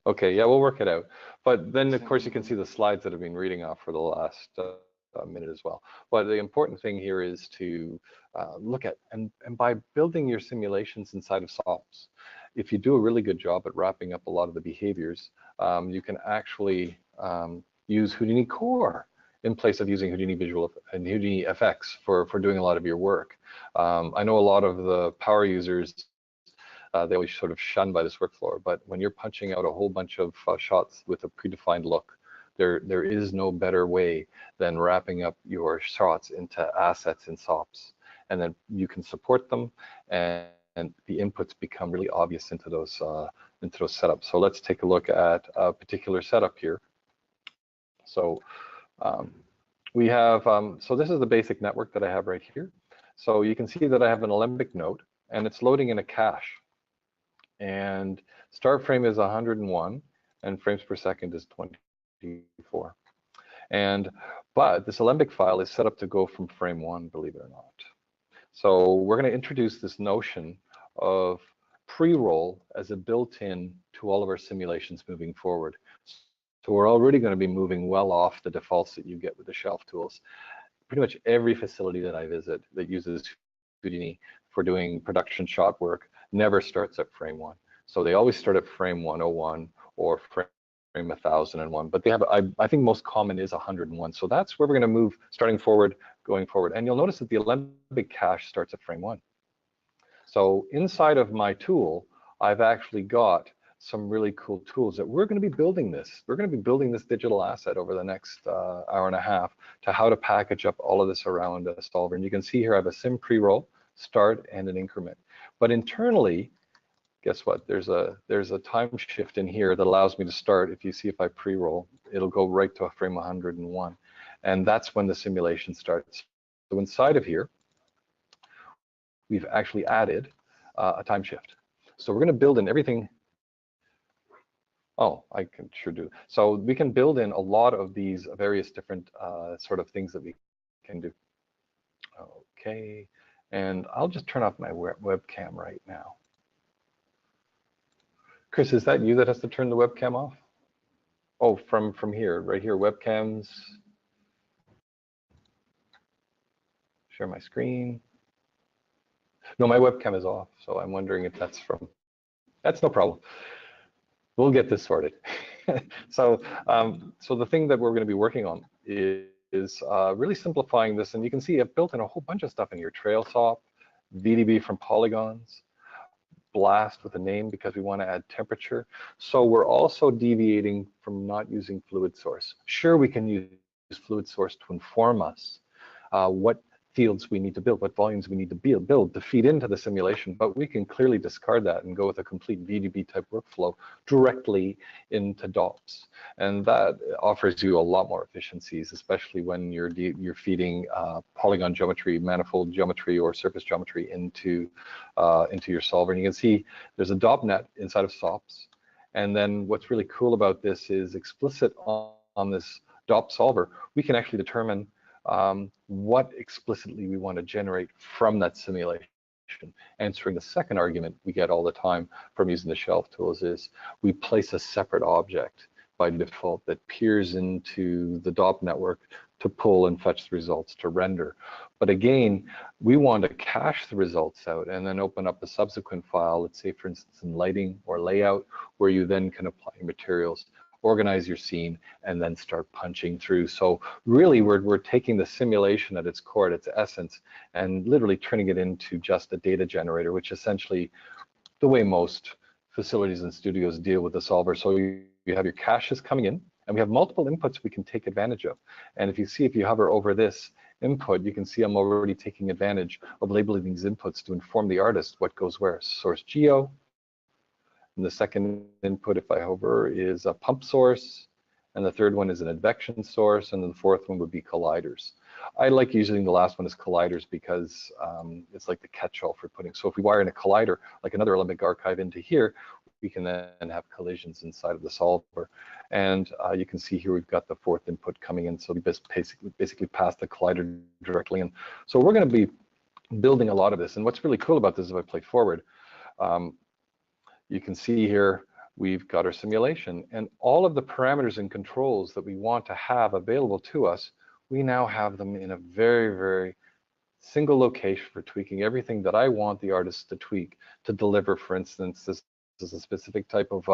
Okay, yeah, we'll work it out. But then, of course, you can see the slides that have been reading off for the last minute as well. But the important thing here is to look at, and by building your simulations inside of SOPs, if you do a really good job at wrapping up a lot of the behaviors, you can actually use Houdini Core in place of using Houdini Visual and Houdini FX for doing a lot of your work. I know a lot of the power users, they always sort of shun by this workflow, but when you're punching out a whole bunch of shots with a predefined look, there is no better way than wrapping up your shots into assets in SOPs, and then you can support them, and the inputs become really obvious into those setups. So let's take a look at a particular setup here. So we have, so this is the basic network that I have right here. So you can see that I have an Alembic node, and it's loading in a cache. And start frame is 101, and frames per second is 24. But this Alembic file is set up to go from frame 1, believe it or not. So we're going to introduce this notion of pre-roll as a built-in to all of our simulations moving forward. So we're already going to be moving well off the defaults that you get with the shelf tools. Pretty much every facility that I visit that uses Houdini for doing production shot work never starts at frame 1. So they always start at frame 101 or frame 1001, but they have, I think most common is 101. So that's where we're going to move starting forward, going forward. And you'll notice that the Alembic cache starts at frame 1. So inside of my tool, I've actually got some really cool tools that we're going to be building this. We're going to be building this digital asset over the next hour and a half to how to package up all of this around a solver. And you can see here I have a sim pre-roll, start, and an increment. But internally, guess what? There's a time shift in here that allows me to start. If you see if I pre-roll, it'll go right to a frame 101. And that's when the simulation starts. So inside of here, we've actually added a time shift. So we're going to build in everything. Oh, I can sure do. So we can build in a lot of these various different sort of things that we can do. Okay, and I'll just turn off my webcam right now. Chris, is that you that has to turn the webcam off? Oh, from here, right here, webcams. Share my screen. No, my webcam is off, so I'm wondering if that's from, that's no problem. We'll get this sorted. So the thing that we're going to be working on is really simplifying this. And you can see I've built in a whole bunch of stuff in here. Trail SOP, VDB from polygons, blast with a name because we want to add temperature. So we're also deviating from not using fluid source. Sure, we can use fluid source to inform us what fields we need to build, what volumes we need to build to feed into the simulation, but we can clearly discard that and go with a complete VDB type workflow directly into DOPS. And that offers you a lot more efficiencies, especially when you're feeding polygon geometry, manifold geometry, or surface geometry into your solver. And you can see there's a DOP net inside of SOPs. And then what's really cool about this is explicit on this DOP solver, we can actually determine what explicitly we want to generate from that simulation. Answering the second argument we get all the time from using the shelf tools is we place a separate object by default that peers into the DOP network to pull and fetch the results to render. But again, we want to cache the results out and then open up a subsequent file, let's say for instance in lighting or layout, where you then can apply materials, organize your scene, and then start punching through. So really we're taking the simulation at its core, at its essence, and literally turning it into just a data generator, which essentially the way most facilities and studios deal with the solver. So you have your caches coming in, and we have multiple inputs we can take advantage of. And if you hover over this input, you can see I'm already taking advantage of labeling these inputs to inform the artist what goes where. Source geo. And the second input, if I hover, is a pump source. And the third one is an advection source. And then the fourth one would be colliders. I like using the last one as colliders because it's like the catch-all for putting. So if we wire in a collider, like another Alembic archive into here, we can then have collisions inside of the solver. And you can see here we've got the fourth input coming in. So we basically pass the collider directly in. So we're going to be building a lot of this. And what's really cool about this, if I play forward, you can see here, we've got our simulation, and all of the parameters and controls that we want to have available to us, we now have them in a very, very single location for tweaking everything that I want the artist to tweak to deliver. For instance, this is a specific type of,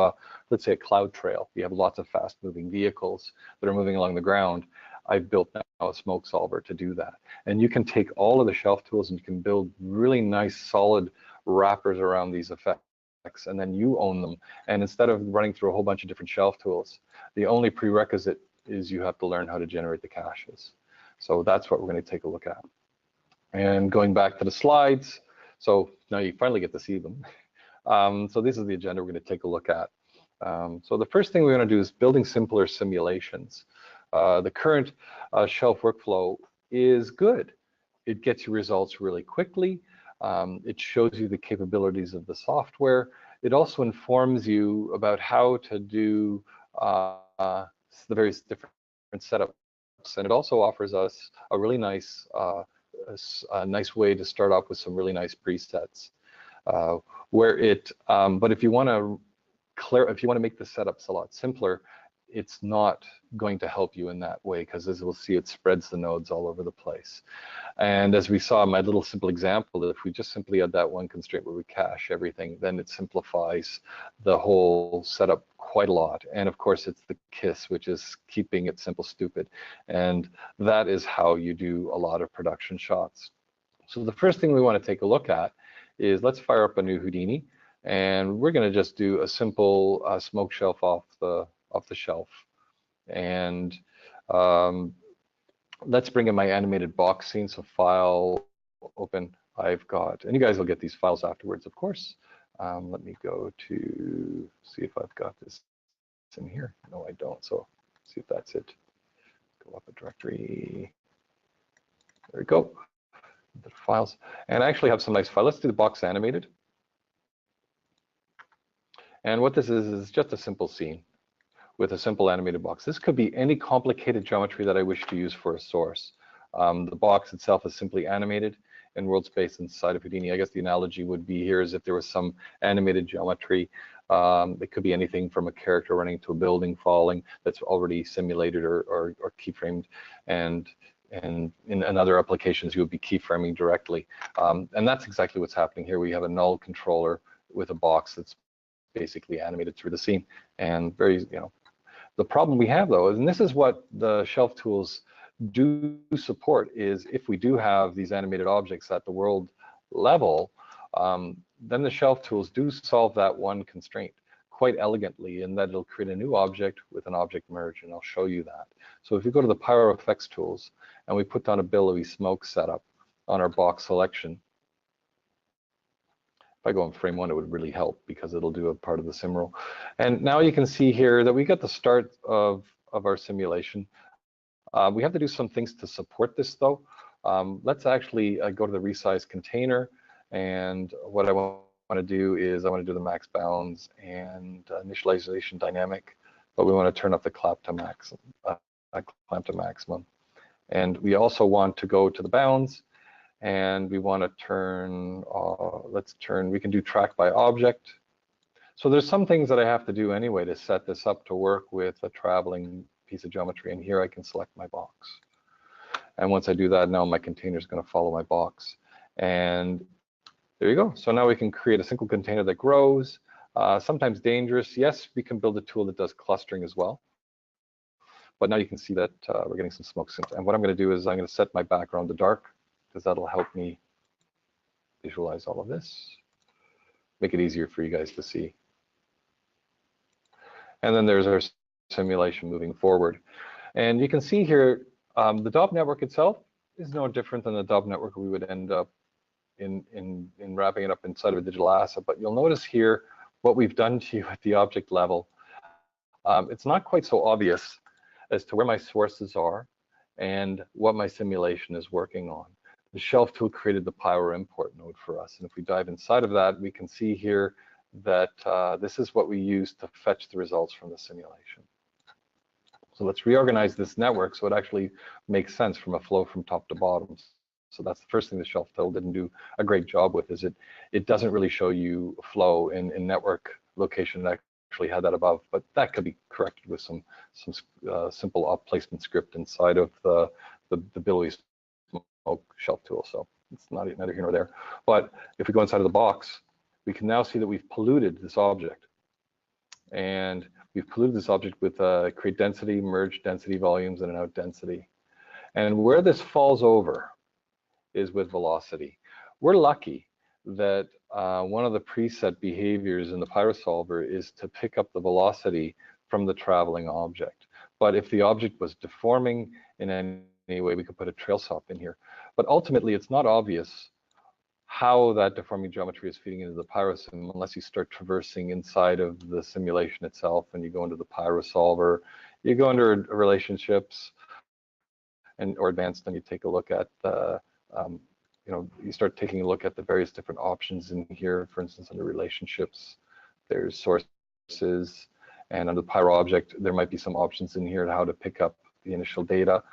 let's say, a cloud trail. You have lots of fast-moving vehicles that are moving along the ground. I've built now a smoke solver to do that. And you can take all of the shelf tools and you can build really nice, solid wrappers around these effects, and then you own them. And instead of running through a whole bunch of different shelf tools, the only prerequisite is you have to learn how to generate the caches. So that's what we're going to take a look at. And going back to the slides, so now you finally get to see them. So this is the agenda we're going to take a look at. So the first thing we're going to do is building simpler simulations. The current shelf workflow is good. It gets you results really quickly. It shows you the capabilities of the software. It also informs you about how to do the various different setups. And it also offers us a really nice a nice way to start off with some really nice presets, where it. But if you want to make the setups a lot simpler, it's not going to help you in that way, because as we'll see, it spreads the nodes all over the place. And as we saw in my little simple example, if we just simply add that one constraint where we cache everything, then it simplifies the whole setup quite a lot. And of course, it's the KISS, which is keeping it simple, stupid. And that is how you do a lot of production shots. So the first thing we want to take a look at is, let's fire up a new Houdini, and we're going to just do a simple smoke shelf off the shelf. And let's bring in my animated box scene. So file, open, I've got, and you guys will get these files afterwards, of course. Let me go to see if I've got this in here. No, I don't. So see if that's it. Go up a directory. There we go. The files. And I actually have some nice files. Let's do the box animated. And what this is just a simple scene with a simple animated box. This could be any complicated geometry that I wish to use for a source. The box itself is simply animated in world space inside of Houdini. I guess the analogy would be here is if there was some animated geometry. It could be anything from a character running to a building falling that's already simulated or keyframed, and in other applications you would be keyframing directly. And that's exactly what's happening here. We have a null controller with a box that's basically animated through the scene, and very, the problem we have though is, and this is what the shelf tools do support, is if we do have these animated objects at the world level, then the shelf tools do solve that one constraint quite elegantly, in that it'll create a new object with an object merge, and I'll show you that. So if you go to the Pyro effects tools and we put down a billowy smoke setup on our box selection, if I go in frame 1, it would really help because it'll do a part of the sim roll. And now you can see here that we got the start of our simulation. We have to do some things to support this though. Let's actually go to the resize container, and what I want to do is I want to do the max bounds and initialization dynamic, but we want to turn up the clamp to maximum. And we also want to go to the bounds, and we want to turn, we can do track by object. So there's some things that I have to do anyway to set this up to work with a traveling piece of geometry, and here I can select my box. And once I do that, now my container is going to follow my box. And there you go. So now we can create a single container that grows. Sometimes dangerous. Yes, we can build a tool that does clustering as well. But now you can see that we're getting some smoke. And what I'm going to do is I'm going to set my background to dark, because that'll help me visualize all of this, make it easier for you guys to see. And then there's our simulation moving forward. And you can see here, the DOB network itself is no different than the DOB network we would end up in wrapping it up inside of a digital asset. But you'll notice here what we've done to you at the object level. It's not quite so obvious as to where my sources are and what my simulation is working on. The shelf tool created the Pyro import node for us. And if we dive inside of that, we can see here that this is what we use to fetch the results from the simulation. So let's reorganize this network so it actually makes sense from a flow from top to bottom. So that's the first thing the shelf tool didn't do a great job with, is it doesn't really show you flow in network location actually had that above, but that could be corrected with some simple up placement script inside of the billowy smoke shelf tool. So it's neither here nor there. But if we go inside of the box, we can now see that we've polluted this object. And we've polluted this object with create density, merge density volumes, and an out density. And where this falls over is with velocity. We're lucky that one of the preset behaviors in the Pyro solver is to pick up the velocity from the traveling object. But if the object was deforming in any way, we could put a trail stop in here. But ultimately, it's not obvious how that deforming geometry is feeding into the Pyro sim unless you start traversing inside of the simulation itself, and you go into the Pyro solver, you go under relationships or advanced, and you take a look at the you start taking a look at the various different options in here. For instance, under relationships, there's sources, and under the Pyro object, there might be some options in here on how to pick up the initial data,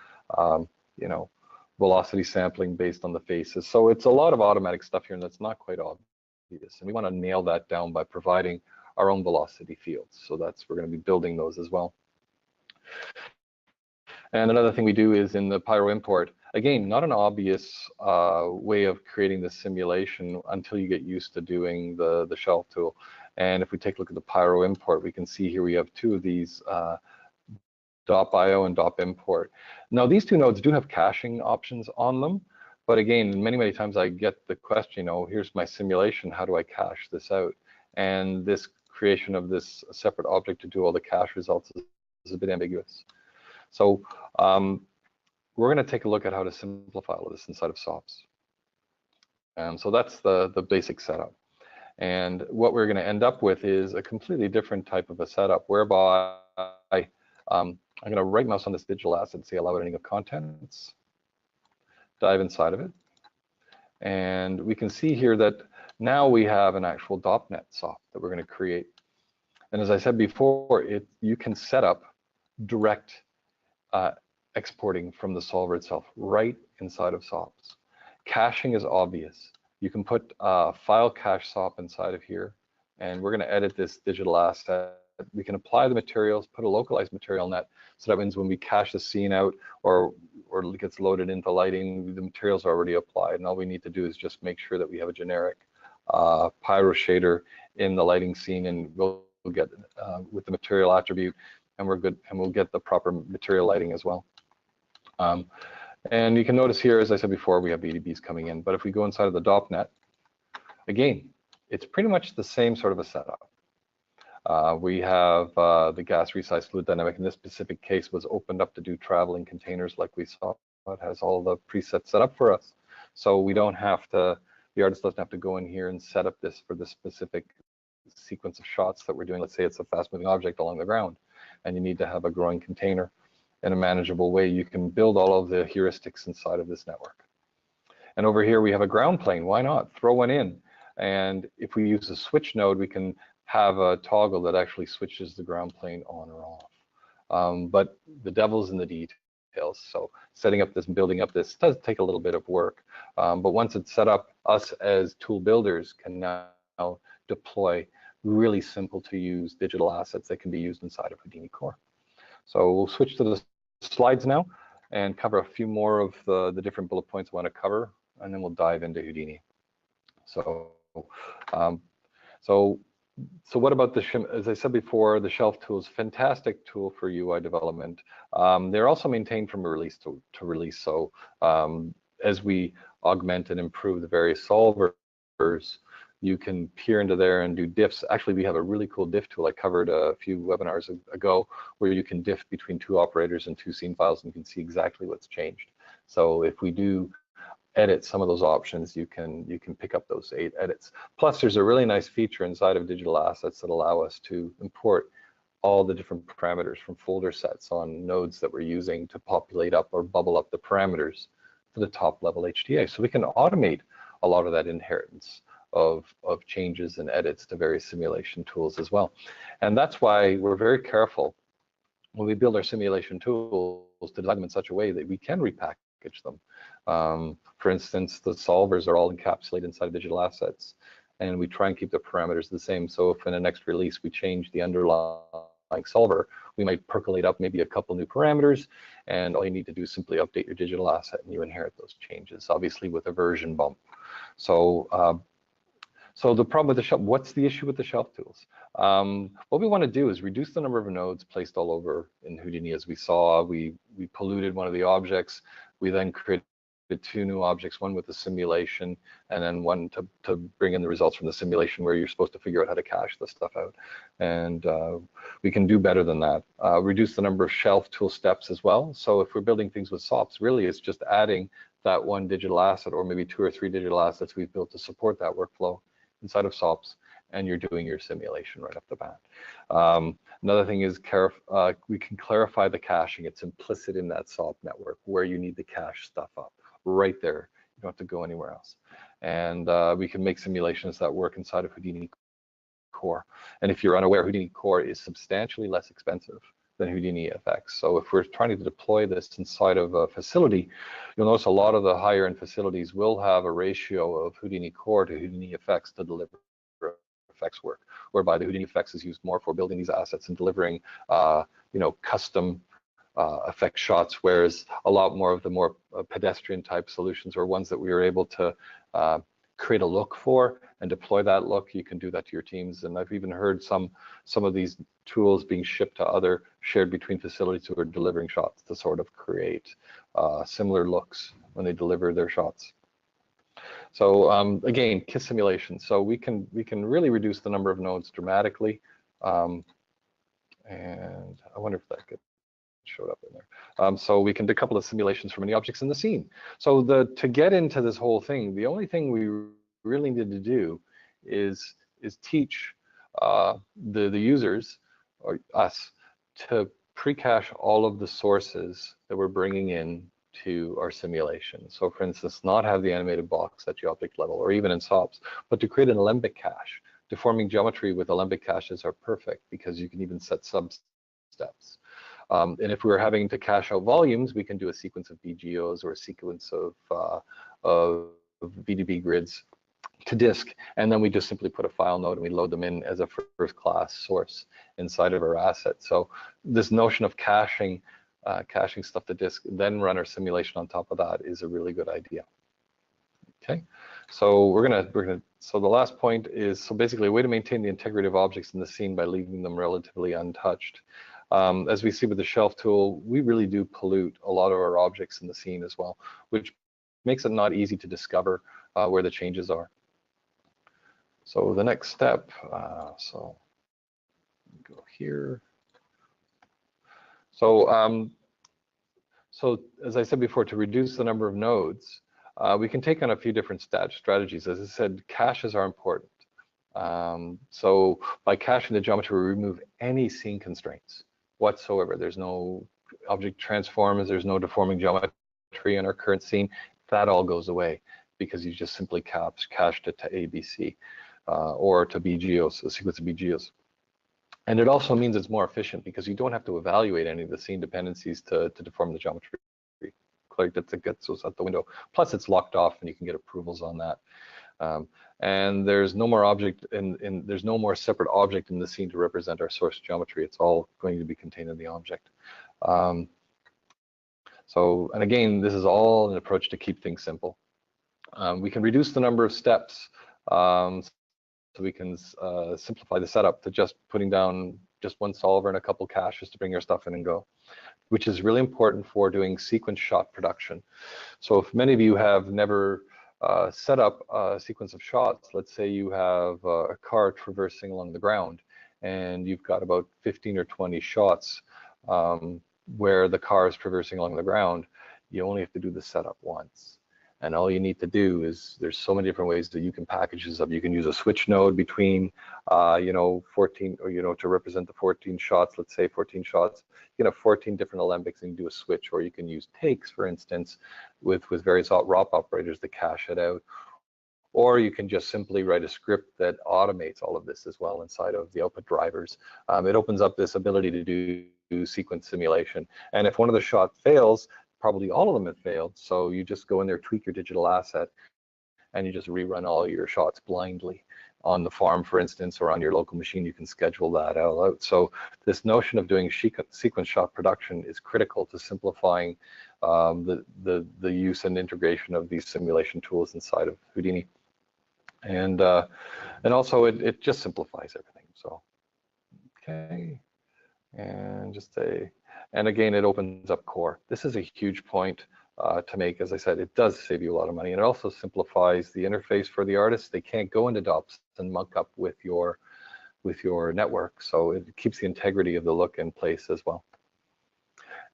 velocity sampling based on the faces. So it's a lot of automatic stuff here, and that's not quite obvious. And we want to nail that down by providing our own velocity fields. So we're going to be building those as well. And another thing we do is in the Pyro import, again, not an obvious way of creating the simulation until you get used to doing the shelf tool. And if we take a look at the Pyro import, we can see here we have two of these .bio and .import. Now these two nodes do have caching options on them, but again, many times I get the question, here's my simulation, how do I cache this out? And this creation of this separate object to do all the cache results is a bit ambiguous. So we're going to take a look at how to simplify all of this inside of SOPs. And so that's the basic setup. And what we're going to end up with is a completely different type of a setup, whereby I'm going to right mouse on this digital asset and say allow editing of contents, dive inside of it. And we can see here that now we have an actual .NET SOP that we're going to create. And as I said before, you can set up direct exporting from the solver itself right inside of SOPs. Caching is obvious. You can put a file cache SOP inside of here, and we're going to edit this digital asset. We can apply the materials, put a localized material net, so that means when we cache the scene out or it gets loaded into lighting, the materials are already applied, and all we need to do is just make sure that we have a generic Pyro shader in the lighting scene, and we'll get with the material attribute, and we're good, and we'll get the proper material lighting as well. And you can notice here, as I said before, we have VDBs coming in, but if we go inside of the .NET, again, it's pretty much the same sort of a setup. We have the gas resized fluid dynamic in this specific case was opened up to do traveling containers like we saw. It has all the presets set up for us. So we don't have to, the artist doesn't have to go in here and set up this for the specific sequence of shots that we're doing. Let's say it's a fast moving object along the ground and you need to have a growing container in a manageable way. You can build all of the heuristics inside of this network. And over here we have a ground plane. Why not? Throw one in. And if we use a switch node, we can have a toggle that actually switches the ground plane on or off. But the devil's in the details. So setting up this and building up this does take a little bit of work. But once it's set up, us as tool builders can now deploy really simple to use digital assets that can be used inside of Houdini Core. So we'll switch to the slides now and cover a few more of the different bullet points I want to cover, and then we'll dive into Houdini. So what about as I said before, the shelf tool is a fantastic tool for UI development. They're also maintained from release to release. So as we augment and improve the various solvers, you can peer into there and do diffs. Actually, we have a really cool diff tool I covered a few webinars ago where you can diff between two operators and two scene files, and you can see exactly what's changed. So if we do edit some of those options, you can pick up those 8 edits. Plus, there's a really nice feature inside of digital assets that allow us to import all the different parameters from folder sets on nodes that we're using to populate up or bubble up the parameters to the top level HTA. So we can automate a lot of that inheritance of changes and edits to various simulation tools as well. And that's why we're very careful when we build our simulation tools to design them in such a way that we can repackage them. For instance, the solvers are all encapsulated inside of digital assets. and we try and keep the parameters the same. So if in the next release we change the underlying solver, we might percolate up maybe a couple new parameters, and all you need to do is simply update your digital asset and you inherit those changes, obviously with a version bump. So so the problem with the shelf, what's the issue with the shelf tools? What we want to do is reduce the number of nodes placed all over in Houdini. As we saw, we polluted one of the objects. We then created 2 new objects, one with the simulation and then one to bring in the results from the simulation, where you're supposed to figure out how to cache the stuff out. And we can do better than that. Reduce the number of shelf tool steps as well. So if we're building things with SOPs, really it's just adding that 1 digital asset, or maybe 2 or 3 digital assets we've built to support that workflow inside of SOPs, and you're doing your simulation right off the bat. Another thing is we can clarify the caching. It's implicit in that SOP network where you need to cache stuff up, right there. You don't have to go anywhere else. And we can make simulations that work inside of Houdini Core. And if you're unaware, Houdini Core is substantially less expensive than Houdini FX. So if we're trying to deploy this inside of a facility, you'll notice a lot of the higher end facilities will have a ratio of Houdini Core to Houdini FX to deliver FX work, whereby the Houdini FX is used more for building these assets and delivering, custom effect shots, whereas a lot more of the more pedestrian type solutions, or ones that we were able to create a look for and deploy that look, you can do that to your teams. And I've even heard some of these tools being shipped to other shared between facilities who are delivering shots to sort of create similar looks when they deliver their shots. So again, KISS simulation. So we can really reduce the number of nodes dramatically. And I wonder if that could showed up in there. So we can decouple the simulations from any objects in the scene. So to get into this whole thing, the only thing we really need to do is teach the users, or us, to pre-cache all of the sources that we're bringing in to our simulation. So for instance, not have the animated box at the object level, or even in SOPs, but to create an alembic cache. Deforming geometry with alembic caches are perfect, because you can even set sub-steps. And if we were having to cache out volumes, we can do a sequence of BGOs or a sequence of VDB grids to disk, and then we just simply put a file node and we load them in as a first class source inside of our asset. So this notion of caching stuff to disk, then run our simulation on top of that, is a really good idea. Okay, so so the last point is, so basically a way to maintain the integrity of objects in the scene by leaving them relatively untouched. As we see with the shelf tool, we really do pollute a lot of our objects in the scene as well, which makes it not easy to discover where the changes are. So the next step, so go here. So, so as I said before, to reduce the number of nodes, we can take on a few different strategies. As I said, caches are important. So by caching the geometry, we remove any scene constraints whatsoever. There's no object transforms, there's no deforming geometry in our current scene. That all goes away, because you just simply cached it to ABC or to BGOs, a sequence of BGOs. And it also means it's more efficient, because you don't have to evaluate any of the scene dependencies to deform the geometry. Like that gets those out the window. Plus it's locked off and you can get approvals on that. And there's no more object there's no more separate object in the scene to represent our source geometry. It's all going to be contained in the object. So, and again, this is all an approach to keep things simple. We can reduce the number of steps, so we can simplify the setup to just putting down just one solver and a couple caches to bring your stuff in and go, which is really important for doing sequence shot production. So if many of you have never set up a sequence of shots, let's say you have a car traversing along the ground, and you've got about 15 or 20 shots where the car is traversing along the ground, you only have to do the setup once. And all you need to do is, there's so many different ways that you can package this up. You can use a switch node between, 14, or, to represent the 14 shots, let's say 14 shots. You can have 14 different alembics and do a switch, or you can use takes, for instance, with various ROP operators to cache it out. Or you can just simply write a script that automates all of this as well inside of the output drivers. It opens up this ability to do sequence simulation. And if one of the shots fails, probably all of them have failed. So you just go in there, tweak your digital asset, and you just rerun all your shots blindly. on the farm, for instance, or on your local machine, you can schedule that all out. So this notion of doing sequence shot production is critical to simplifying the use and integration of these simulation tools inside of Houdini. And also it just simplifies everything. So, okay, and just and again, it opens up core. This is a huge point to make. As I said, it does save you a lot of money, and it also simplifies the interface for the artists. They can't go into DOPS and muck up with your network, so it keeps the integrity of the look in place as well.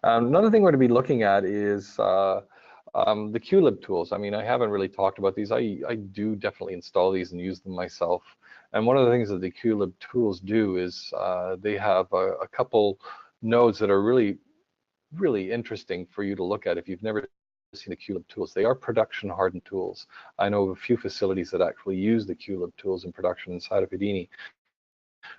Another thing we're going to be looking at is the QLib tools. I mean, I haven't really talked about these. I do definitely install these and use them myself. And one of the things that the QLib tools do is they have a couple nodes that are really, really interesting for you to look at if you've never seen the QLib tools. They are production hardened tools. I know of a few facilities that actually use the QLib tools in production inside of Houdini.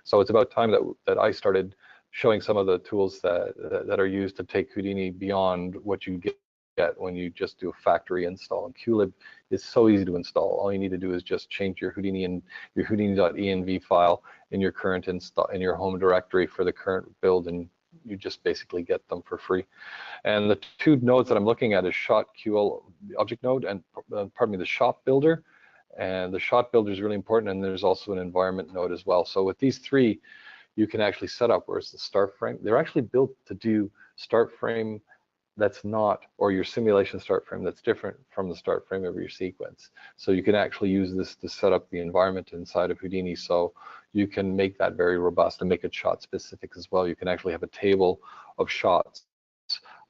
So it's about time that I started showing some of the tools that are used to take Houdini beyond what you get when you just do a factory install. And QLib is so easy to install. All you need to do is just change your Houdini and your Houdini.env file in your current install in your home directory for the current build, and you just basically get them for free. And the two nodes that I'm looking at is ShotQL object node and pardon me, the shot builder. And the shot builder is really important, and there's also an environment node as well. So with these three, you can actually set up, where's the start frame? They're actually built to do start frame that's not, or your simulation start frame that's different from the start frame of your sequence. So you can actually use this to set up the environment inside of Houdini, so you can make that very robust and make it shot specific as well. You can actually have a table of shots.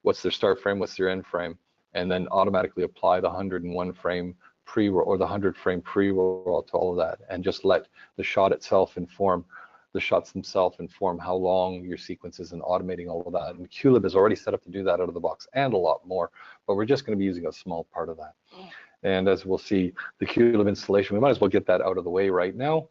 What's their start frame, what's their end frame, and then automatically apply the 101 frame pre-roll or the 100 frame pre-roll to all of that, and just let the shot itself inform, the shots themselves inform how long your sequence is, and automating all of that. And QLib is already set up to do that out of the box and a lot more, but we're just going to be using a small part of that. And as we'll see, the QLib installation, we might as well get that out of the way right now,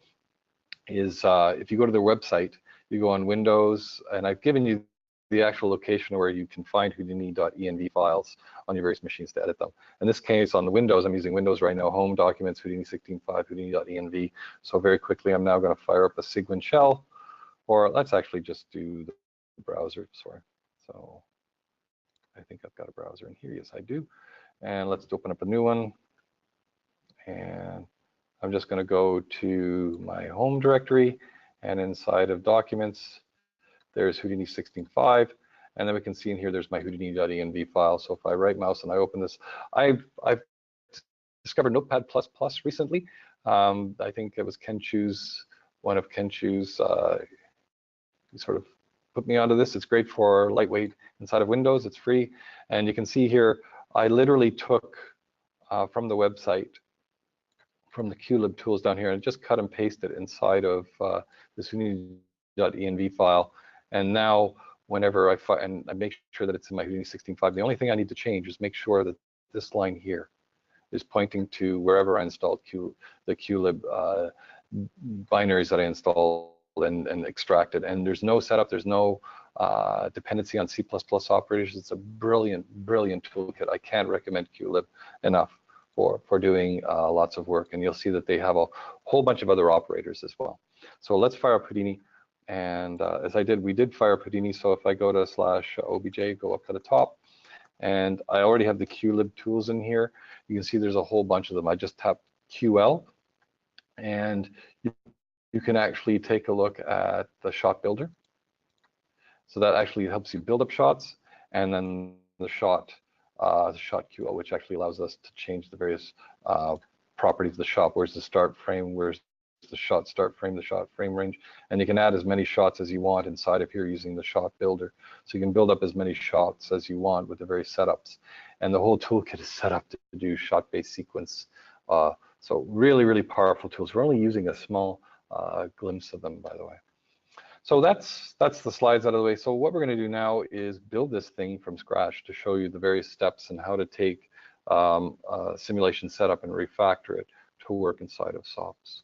is if you go to their website, you go on Windows, and I've given you the actual location where you can find Houdini.env files on your various machines to edit them. In this case, on the Windows, I'm using Windows right now, Home, Documents, Houdini 16.5, Houdini.env. So very quickly, I'm now going to fire up a Cygwin shell, or let's actually just do the browser, sorry. So I think I've got a browser in here, yes I do. And let's open up a new one. And I'm just going to go to my home directory, and inside of Documents, there's Houdini 16.5, and then we can see in here there's my Houdini.env file. So if I right mouse and I open this, I've discovered Notepad++ recently. I think it was Ken Chu's, one of Ken Chu's, he sort of put me onto this. It's great for lightweight inside of Windows. It's free, and you can see here I literally took from the website, from the QLib tools down here, and just cut and pasted inside of this Houdini.env file. And now whenever I make sure that it's in my Houdini 16.5, the only thing I need to change is make sure that this line here is pointing to wherever I installed the QLib binaries that I installed and extracted. And there's no setup, there's no dependency on C++ operators. It's a brilliant, brilliant toolkit. I can't recommend QLib enough for doing lots of work. And you'll see that they have a whole bunch of other operators as well. So let's fire up Houdini. And as we did fire up Houdini. So if I go to /obj, go up to the top, and I already have the QLib tools in here. You can see there's a whole bunch of them. I just tapped QL, and you can actually take a look at the shot builder. So that actually helps you build up shots, and then the shot QL, which actually allows us to change the various properties of the shot. Where's the start frame? Where's the shot start frame, the shot frame range, and you can add as many shots as you want inside of here using the shot builder. So you can build up as many shots as you want with the various setups, and the whole toolkit is set up to do shot-based sequence. So really, really powerful tools. We're only using a small glimpse of them, by the way. So that's the slides out of the way. So what we're going to do now is build this thing from scratch to show you the various steps and how to take simulation setup and refactor it to work inside of SOPs.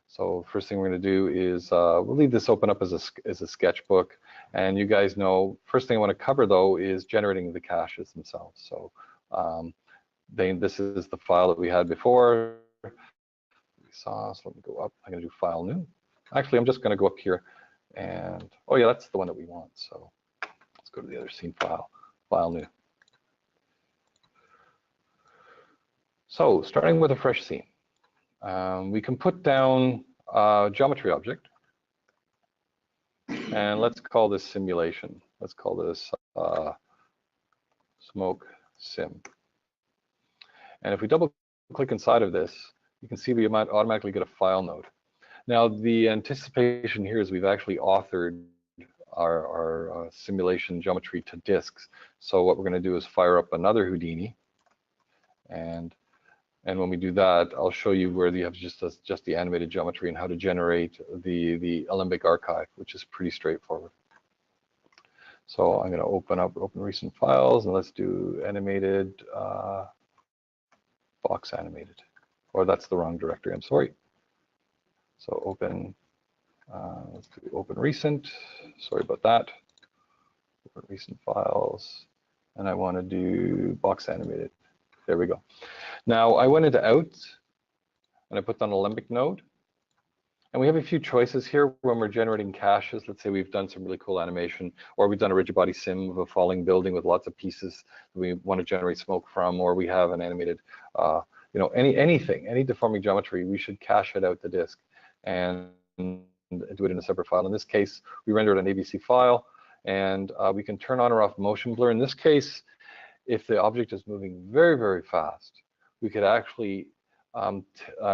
So first thing we're going to do is we'll leave this open up as a sketchbook, and you guys know, first thing I want to cover though is generating the caches themselves. So this is the file that we had before. saw. So let me go up. I'm going to do File New. Actually, I'm just going to go up here and, oh yeah, that's the one that we want. So let's go to the other scene file, File New. So starting with a fresh scene, we can put down a geometry object. And let's call this simulation. Let's call this smoke sim. And if we double click inside of this, you can see we might automatically get a file node. Now the anticipation here is we've actually authored our simulation geometry to disks. So what we're going to do is fire up another Houdini, and when we do that, I'll show you where you have just the animated geometry and how to generate the Alembic archive, which is pretty straightforward. So I'm going to open recent files, and let's do animated box animated. Or that's the wrong directory, I'm sorry. So let's do open recent. Sorry about that. Open recent files, and I want to do box animated. There we go. Now I went into out, and I put down an Alembic node. And we have a few choices here when we're generating caches. Let's say we've done some really cool animation, or we've done a rigid body sim of a falling building with lots of pieces that we want to generate smoke from, or we have an animated, any deforming geometry, we should cache it out the disk and do it in a separate file. In this case, we rendered an ABC file, and we can turn on or off motion blur. In this case, if the object is moving very, very fast, we could actually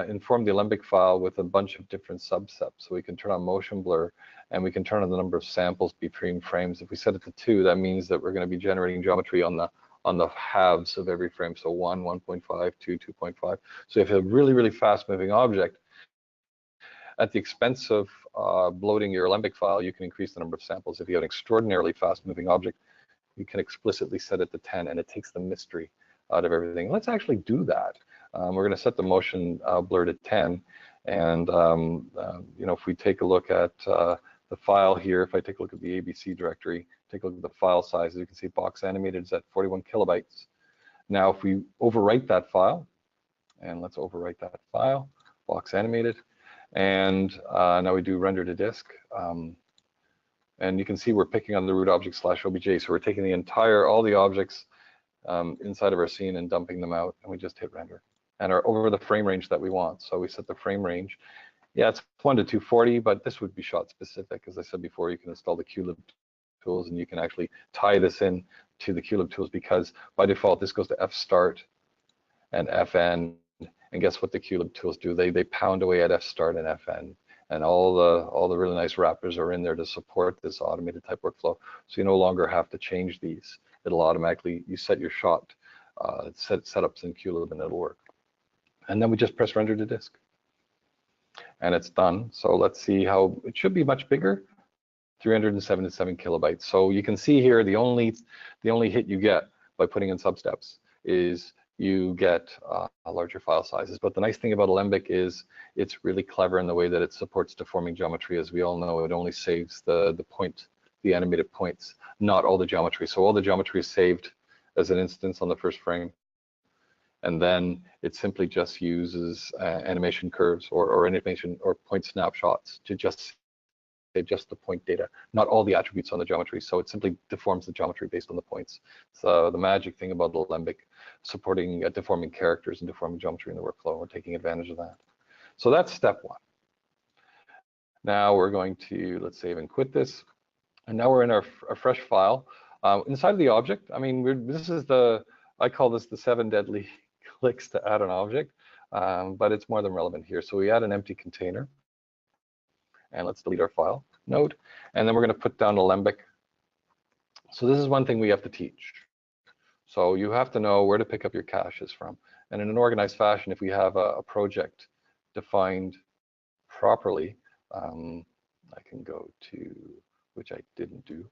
inform the Alembic file with a bunch of different subsets. So we can turn on motion blur, and we can turn on the number of samples between frames. If we set it to 2, that means that we're going to be generating geometry on the halves of every frame. So 1, 1.5, 2, 2.5. So if you have a really, really fast moving object, at the expense of bloating your Alembic file, you can increase the number of samples. If you have an extraordinarily fast moving object, you can explicitly set it to 10, and it takes the mystery out of everything. Let's actually do that. We're going to set the motion blur to 10, and if we take a look at the file here, if I take a look at the ABC directory, take a look at the file size, you can see box animated is at 41 kilobytes. Now if we overwrite that file, and let's overwrite that file, box animated, and now we do render to disk, and you can see we're picking on the root object /obj, so we're taking all the objects inside of our scene and dumping them out, and we just hit render, and are over the frame range that we want. So we set the frame range. Yeah, it's 1 to 240, but this would be shot specific. As I said before, you can install the QLib tools, and you can actually tie this in to the QLib tools, because by default this goes to fstart and fn, and guess what the QLib tools do? They pound away at fstart and fn, and all the really nice wrappers are in there to support this automated type workflow. So you no longer have to change these. It'll automatically, you set your shot setups in QLib, and it'll work. And then we just press render to disk, and it's done. So let's see how it should be much bigger, 377 kilobytes. So you can see here the only hit you get by putting in substeps is you get larger file sizes. But the nice thing about Alembic is it's really clever in the way that it supports deforming geometry. As we all know, it only saves the animated points, not all the geometry. So all the geometry is saved as an instance on the first frame, and then it simply just uses animation curves or animation or point snapshots to just save just the point data, not all the attributes on the geometry. So it simply deforms the geometry based on the points. So the magic thing about Alembic, supporting deforming characters and deforming geometry in the workflow, we're taking advantage of that. So that's step 1. Now we're going to, let's save and quit this. And now we're in our fresh file. Inside of the object, I mean, this is I call this the 7 deadly clicks to add an object, but it's more than relevant here. So we add an empty container, and let's delete our file node, and then we're going to put down Alembic. So this is one thing we have to teach. So you have to know where to pick up your caches from. And in an organized fashion, if we have a project defined properly, I can go to, which I didn't do.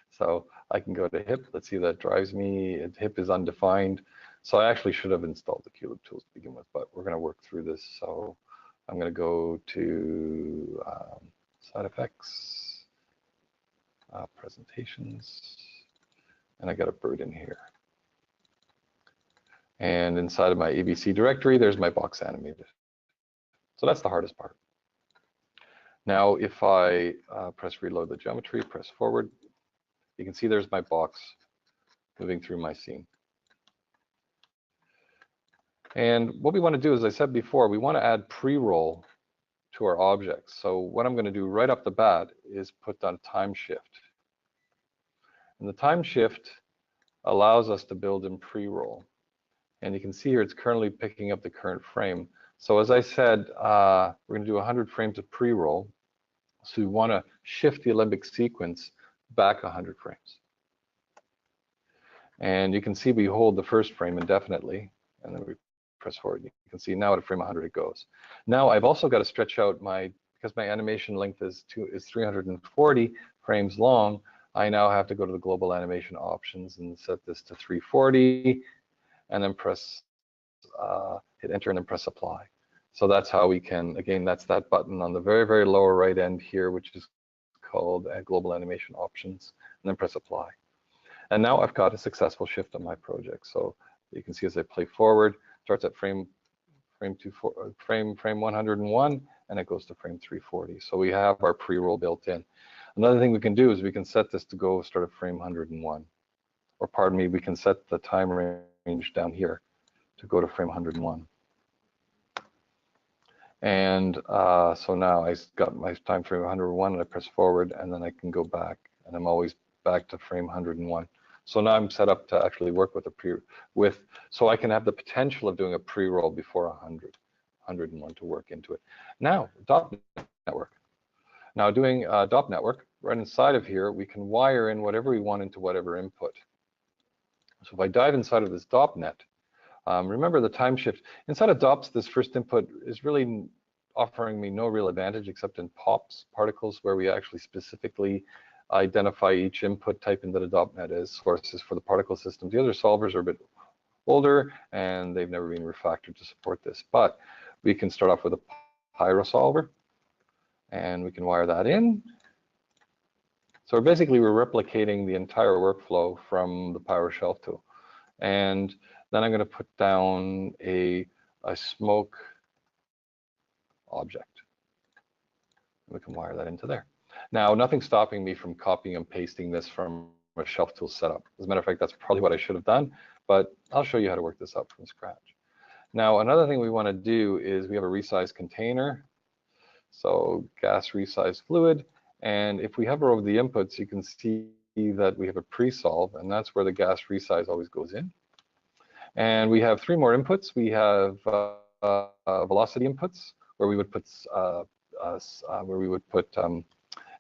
So I can go to HIP. Let's see, that drives me. HIP is undefined. So I actually should have installed the QLib tools to begin with, but we're going to work through this. So I'm going to go to side effects, presentations, and I got a bird in here. And inside of my ABC directory, there's my box animated. So that's the hardest part. Now, if I press reload the geometry, press forward, you can see there's my box moving through my scene. And what we want to do, as I said before, we want to add pre-roll to our objects. So what I'm going to do right off the bat is put down time shift. And the time shift allows us to build in pre-roll. And you can see here it's currently picking up the current frame. So as I said, we're going to do 100 frames of pre-roll. So we want to shift the Alembic sequence back 100 frames. And you can see we hold the first frame indefinitely, and then we press forward. You can see now at frame 100 it goes. Now I've also got to stretch out because my animation length is 340 frames long, I now have to go to the global animation options and set this to 340, and then press, hit enter and then press apply. So that's how we can, again, that's that button on the very, very lower right end here, which is called global animation options, and then press apply. And now I've got a successful shift on my project. So you can see as I play forward, starts at frame 101, and it goes to frame 340. So we have our pre-roll built in. Another thing we can do is we can set this to go start at frame 101. Or pardon me, we can set the time range down here to go to frame 101. And so now I got my time frame 101, and I press forward, and then I can go back, and I'm always back to frame 101. So now I'm set up to actually work with so I can have the potential of doing a pre-roll before 101 to work into it. Now, DOP network. Now doing DOP network, right inside of here, we can wire in whatever we want into whatever input. So if I dive inside of this DOP net, remember the time shift. Inside of DOPs, this first input is really offering me no real advantage except in POPs, particles, where we actually specifically identify each input type into the DOP net as sources for the particle systems. The other solvers are a bit older, and they've never been refactored to support this. But we can start off with a Pyro solver, and we can wire that in. So basically, we're replicating the entire workflow from the Pyro shelf tool. And then I'm going to put down a smoke object. We can wire that into there. Now, nothing's stopping me from copying and pasting this from a shelf tool setup. As a matter of fact, that's probably what I should have done, but I'll show you how to work this up from scratch. Now, another thing we want to do is we have a resize container. So gas resize fluid. And if we hover over the inputs, you can see that we have a pre-solve, and that's where the gas resize always goes in. And we have 3 more inputs. We have velocity inputs, where we would put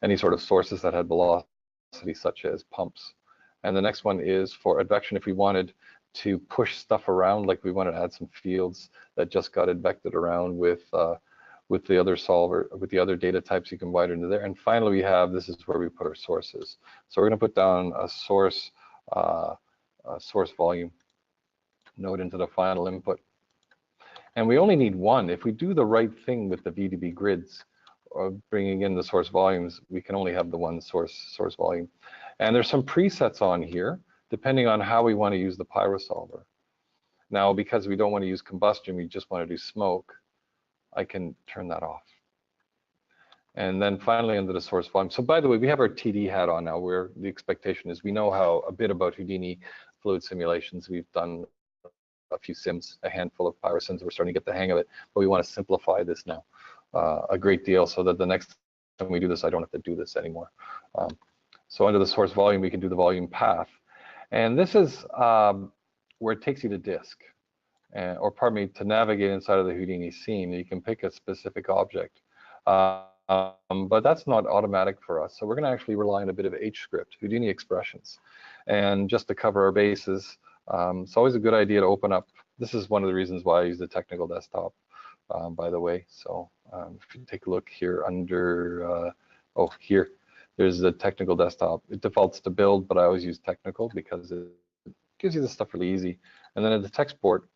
any sort of sources that had velocity, such as pumps. And the next one is for advection, if we wanted to push stuff around, like we wanted to add some fields that just got advected around with the other solver, with the other data types, you can wire into there. And finally, we have, this is where we put our sources. So we're going to put down a source volume node into the final input. And we only need one. If we do the right thing with the VDB grids, or bringing in the source volumes, we can only have the one source volume. And there's some presets on here, depending on how we want to use the Pyro solver. Now, because we don't want to use combustion, we just want to do smoke, I can turn that off. And then finally, under the source volume. So by the way, we have our TD hat on now, where the expectation is we know a bit about Houdini fluid simulations. We've done a few sims, a handful of Pyro sims. We're starting to get the hang of it, but we want to simplify this now a great deal, so that the next time we do this, I don't have to do this anymore. So under the source volume, we can do the volume path. And this is where it takes you to disk, or pardon me, to navigate inside of the Houdini scene. You can pick a specific object, but that's not automatic for us. So we're going to actually rely on a bit of HScript, Houdini expressions. And just to cover our bases, it's always a good idea to open up. This is one of the reasons why I use the technical desktop, by the way. So if you take a look here under, here, there's the technical desktop. It defaults to build, but I always use technical because it gives you this stuff really easy. And then at the text port,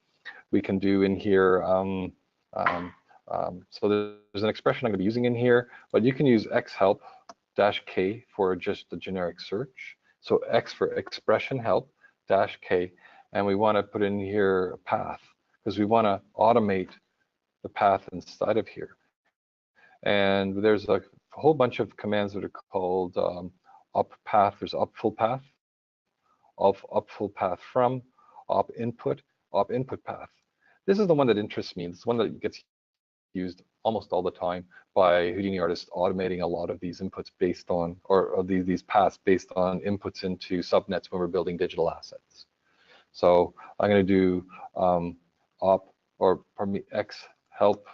we can do in here, so there's an expression I'm going to be using in here, but you can use xhelp-k for just the generic search. So X for expression help -k, and we want to put in here a path, because we want to automate the path inside of here. And there's a whole bunch of commands that are called op path. There's op full path, op full path from, op input path. This is the one that interests me. It's one that gets used almost all the time by Houdini artists, automating a lot of these inputs based on, or these paths based on inputs into subnets when we're building digital assets. So I'm going to do x help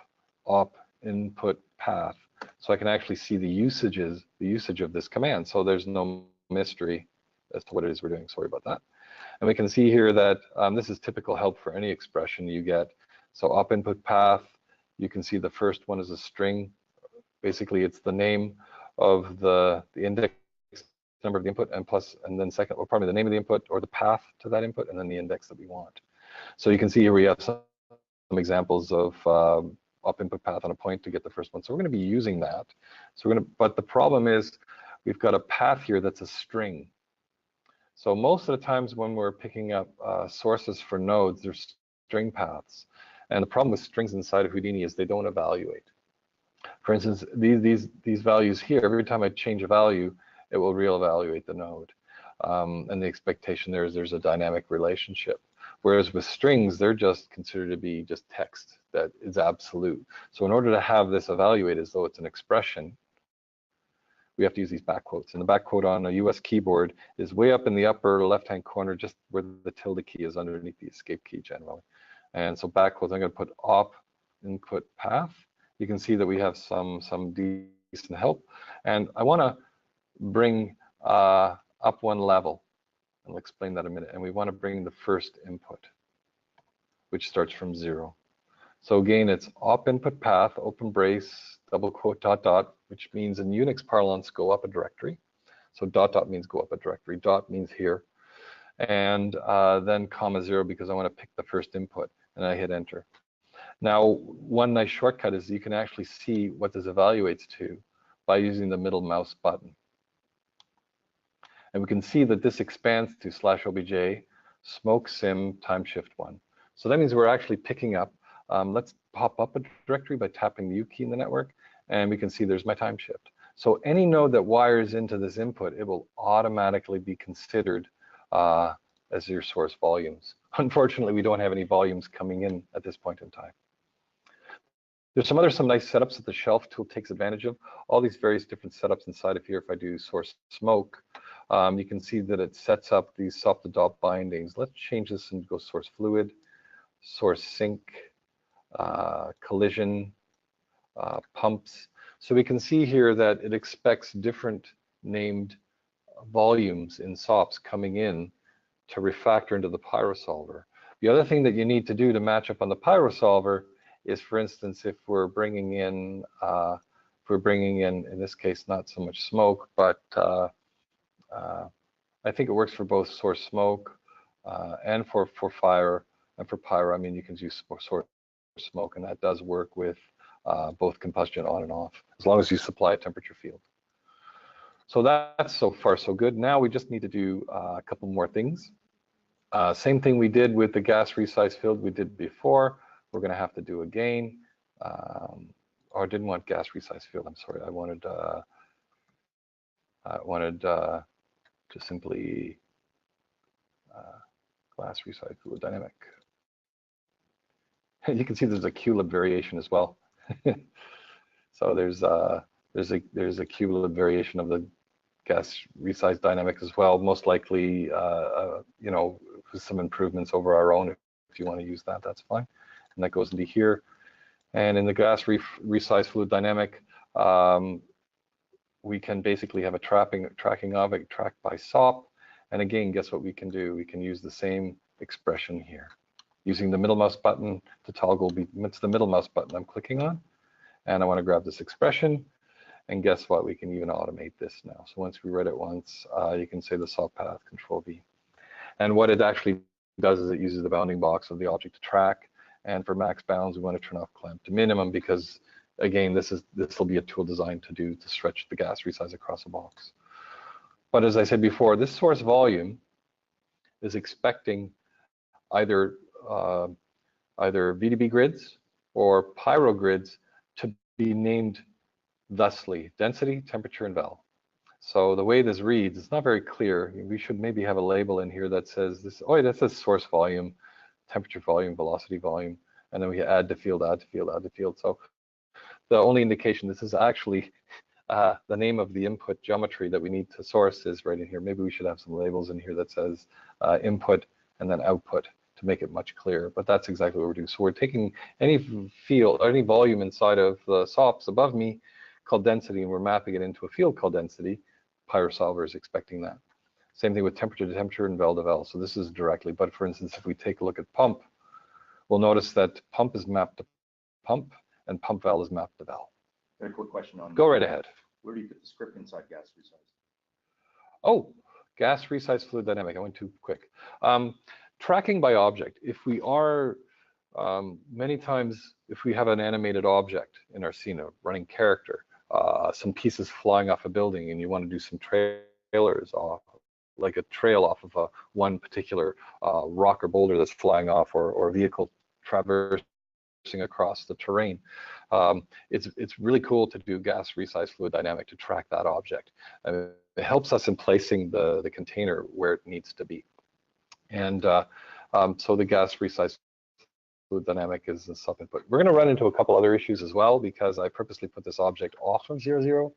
op input path, so I can actually see the usage of this command. So there's no mystery as to what it is we're doing. Sorry about that. And we can see here that this is typical help for any expression you get. So op input path, you can see the first one is a string. Basically, it's the name of the index number of the input, and then second, or probably the name of the input or the path to that input, and then the index that we want. So you can see here we have some examples of op input path on a point to get the first one. So we're going to be using that. So but the problem is we've got a path here that's a string. So most of the times when we're picking up sources for nodes, there's string paths. And the problem with strings inside of Houdini is they don't evaluate. For instance, these values here, every time I change a value, it will reevaluate the node. And the expectation there is there's a dynamic relationship. Whereas with strings, they're just considered to be just text that is absolute. So in order to have this evaluate as though it's an expression, we have to use these back quotes. And the back quote on a US keyboard is way up in the upper left-hand corner, just where the tilde key is underneath the escape key generally. And so back quotes, I'm going to put op input path. You can see that we have some decent help. And I want to bring up one level. And I'll explain that in a minute. And we want to bring the first input, which starts from 0. So again, it's op input path, open brace, double quote, dot, dot, which means in Unix parlance, go up a directory. So dot, dot means go up a directory. Dot means here. And then comma 0 because I want to pick the first input. And I hit enter. Now, one nice shortcut is you can actually see what this evaluates to by using the middle mouse button. And we can see that this expands to /obj smoke sim time shift 1. So that means we're actually picking up, let's pop up a directory by tapping the U key in the network, and we can see there's my time shift. So any node that wires into this input, it will automatically be considered as your source volumes. Unfortunately, we don't have any volumes coming in at this point in time. There's some nice setups that the shelf tool takes advantage of. All these various different setups inside of here. If I do source smoke, you can see that it sets up these soft-to-dot bindings. Let's change this and go source fluid, source sync, collision, pumps. So we can see here that it expects different named volumes in SOPs coming in to refactor into the Pyro solver. The other thing that you need to do to match up on the Pyro solver is, for instance, if we're bringing in, in this case, not so much smoke, but I think it works for both source smoke and for fire and for Pyro. I mean, you can use source smoke, and that does work with both combustion on and off, as long as you supply a temperature field. So that's so far so good. Now we just need to do a couple more things. Same thing we did with the gas resize field we did before. We're going to have to do again. Or I didn't want gas resize field. I'm sorry. I wanted to simply glass resize fluid dynamic. You can see there's a QLib variation as well. So there's a QLib variation of the gas resize dynamic as well. Most likely, you know, with some improvements over our own. If you want to use that, that's fine. And that goes into here. And in the gas resize fluid dynamic, we can basically have a tracking object tracked by SOP. And again, guess what we can do? We can use the same expression here. Using the middle mouse button to toggle, it's the middle mouse button I'm clicking on. And I want to grab this expression. And guess what? We can even automate this now. So once we write it once, you can say the SOP path, Control V. And what it actually does is it uses the bounding box of the object to track. And for max bounds, we want to turn off clamp to minimum because, again, this will be a tool designed to stretch the gas resize across a box. But as I said before, this source volume is expecting either VDB grids or Pyro grids to be named thusly: density, temperature, and val. So the way this reads, it's not very clear. We should maybe have a label in here that says this. Oh, that says source volume, temperature volume, velocity volume, and then we add the field, add the field, add the field. So the only indication this is actually the name of the input geometry that we need to source is right in here. Maybe we should have some labels in here that says input and then output to make it much clearer. But that's exactly what we're doing. So we're taking any field or any volume inside of the SOPs above me called density, and we're mapping it into a field called density. Pyro solver is expecting that. Same thing with temperature to temperature and val to val. So this is directly. But for instance, if we take a look at pump, we'll notice that pump is mapped to pump and pump val is mapped to val. A quick question on. Go right ahead. Where do you put the script inside gas resize? Oh, gas resize fluid dynamic. I went too quick. Tracking by object. If we are many times, if we have an animated object in our scene, a running character, some pieces flying off a building, and you want to do some trailers off, like a trail off of one particular rock or boulder that's flying off, or vehicle traversing across the terrain. It's really cool to do gas resize fluid dynamic to track that object. It helps us in placing the container where it needs to be. And so the gas resize fluid dynamic is something. But we're going to run into a couple other issues as well, because I purposely put this object off of 0, 0.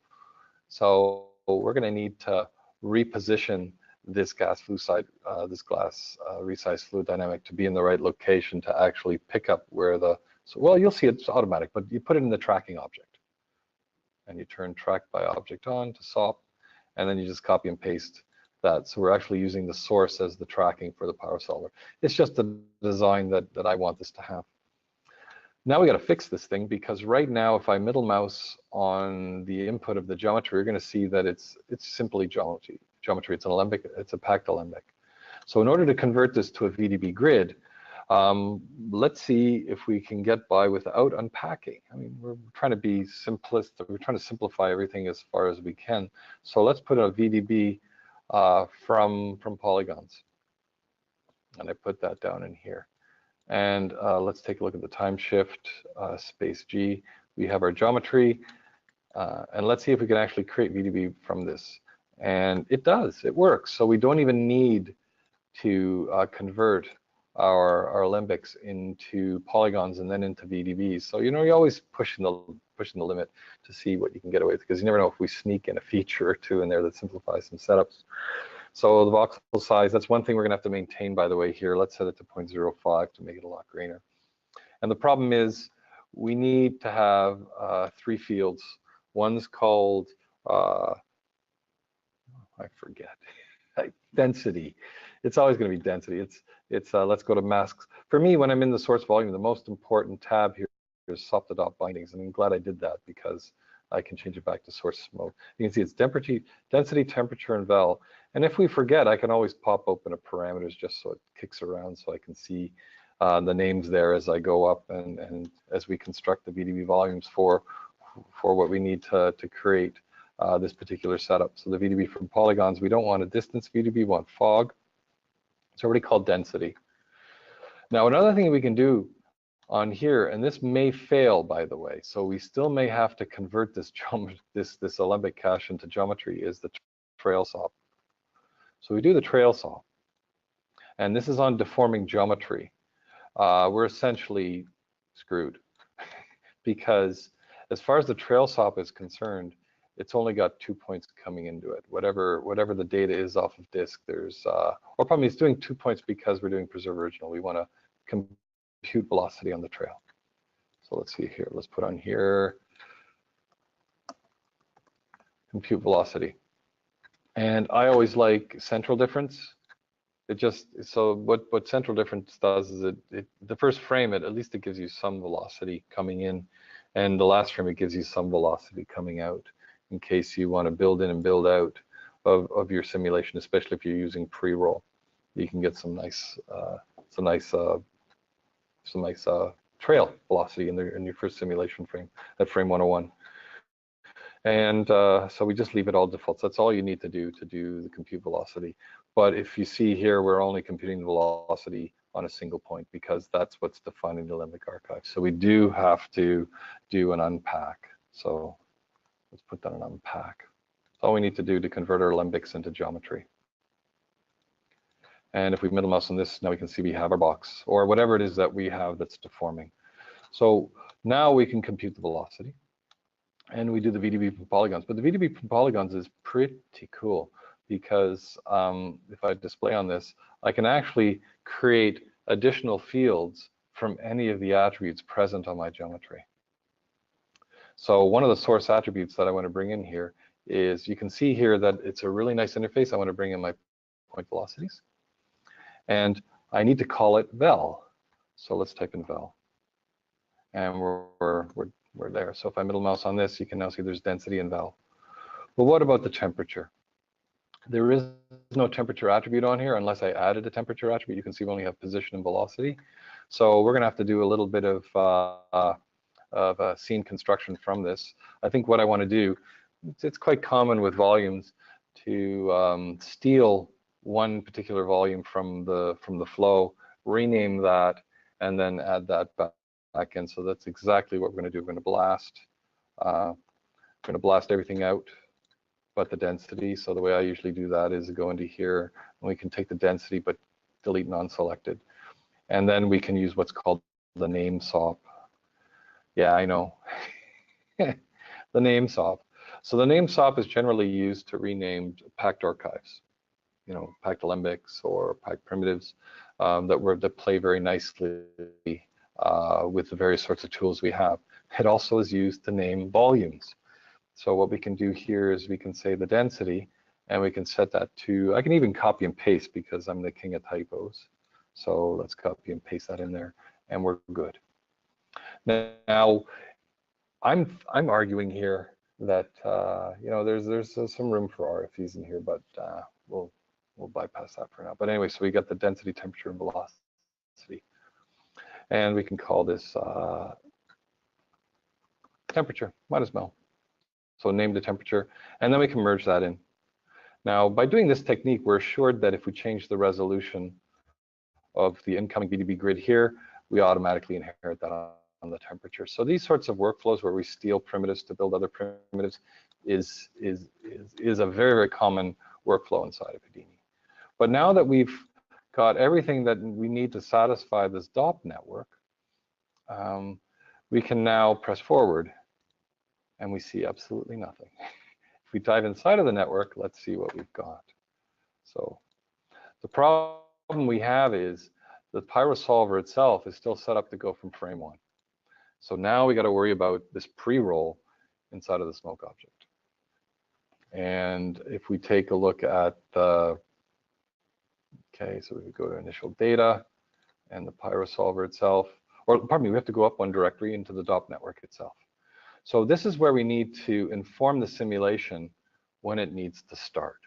So we're going to need to reposition this gas resize fluid dynamic to be in the right location to actually pick up where the, so well, you'll see it's automatic, but you put it in the tracking object and you turn track by object on to SOP, and then you just copy and paste that. So we're actually using the source as the tracking for the Pyro solver. It's just the design that I want this to have. Now we got to fix this thing, because right now if I middle mouse on the input of the geometry, you're going to see that it's simply geometry. It's an alembic, it's a packed alembic. So in order to convert this to a VDB grid, let's see if we can get by without unpacking. I mean, we're trying to be simplistic. We're trying to simplify everything as far as we can. So let's put a VDB from polygons, and I put that down in here. And let's take a look at the time shift, space G. We have our geometry, and let's see if we can actually create VDB from this. And it does, it works. So we don't even need to convert our alembics into polygons and then into VDBs. So you're always pushing the limit to see what you can get away with, because you never know if we sneak in a feature or two in there that simplifies some setups. So the voxel size, that's one thing we're going to have to maintain, by the way, here. Let's set it to 0.05 to make it a lot greener. And the problem is we need to have 3 fields. One's called, I forget, density. It's always going to be density. It's let's go to masks. For me, when I'm in the source volume, the most important tab here is SOP-to-DOP bindings. And I'm glad I did that, because I can change it back to source mode. You can see it's density, temperature, and val. And if we forget, I can always pop open a parameters just so it kicks around, so I can see the names there as I go up and as we construct the VDB volumes for what we need to create this particular setup. So the VDB from polygons, we don't want a distance VDB, we want fog. It's already called density. Now another thing we can do on here, and this may fail, by the way, so we still may have to convert this alembic cache into geometry, is the trail SOP. So we do the trail SOP, and this is on deforming geometry. We're essentially screwed because as far as the trail SOP is concerned, it's only got 2 points coming into it. Whatever the data is off of disk, there's, or probably it's doing 2 points because we're doing preserve original. We want to compute velocity on the trail. So let's see here, let's put on here, compute velocity. And I always like central difference. It just, so what central difference does is the first frame, at least it gives you some velocity coming in, and the last frame, it gives you some velocity coming out, in case you want to build in and build out of your simulation, especially if you're using pre-roll. You can get some nice trail velocity in your first simulation frame, at frame 101. And so we just leave it all defaults. That's all you need to do the compute velocity. But if you see here, we're only computing the velocity on a single point because that's what's defining the limbic archive. So we do have to do an unpack. So let's put that in unpack. That's all we need to do to convert our limbics into geometry. And if we middle mouse on this, now we can see we have our box or whatever it is that we have that's deforming. So now we can compute the velocity and we do the VDB from polygons. But the VDB from polygons is pretty cool because if I display on this, I can actually create additional fields from any of the attributes present on my geometry. So one of the source attributes that I want to bring in here is, you can see here that it's a really nice interface. I want to bring in my point velocities. And I need to call it vel. So let's type in vel. And we're there. So if I middle mouse on this, you can now see there's density in vel. But what about the temperature? There is no temperature attribute on here unless I added a temperature attribute. You can see we only have position and velocity. So we're going to have to do a little bit of scene construction from this. I think what I want to do, it's quite common with volumes to steal one particular volume from the flow, rename that, and then add that back in. So that's exactly what we're going to do. We're going to blast everything out but the density. So the way I usually do that is go into here, and we can take the density but delete non-selected. And then we can use what's called the name swap. Yeah, I know. The name swap. So the name swap is generally used to rename packed archives, you know, packed limbics or packed primitives that play very nicely with the various sorts of tools we have. It also is used to name volumes. So what we can do here is we can say the density, and we can set that to, I can even copy and paste because I'm the king of typos. So let's copy and paste that in there, and we're good. Now, I'm arguing here that you know, there's some room for RFEs in here, but we'll bypass that for now. But anyway, so we got the density, temperature, and velocity, and we can call this temperature. Might as well. So name the temperature, and then we can merge that in. Now, by doing this technique, we're assured that if we change the resolution of the incoming VDB grid here, we automatically inherit that on the temperature. So these sorts of workflows where we steal primitives to build other primitives is a very, very common workflow inside of Houdini. But now that we've got everything that we need to satisfy this DOP network, we can now press forward, and we see absolutely nothing. If we dive inside of the network, let's see what we've got. So the problem we have is the Pyro solver itself is still set up to go from frame 1. So now we got to worry about this pre-roll inside of the smoke object. And if we take a look at the, okay, so we could go to initial data and the Pyro solver itself, or pardon me, we have to go up one directory into the DOP network itself. So this is where we need to inform the simulation when it needs to start.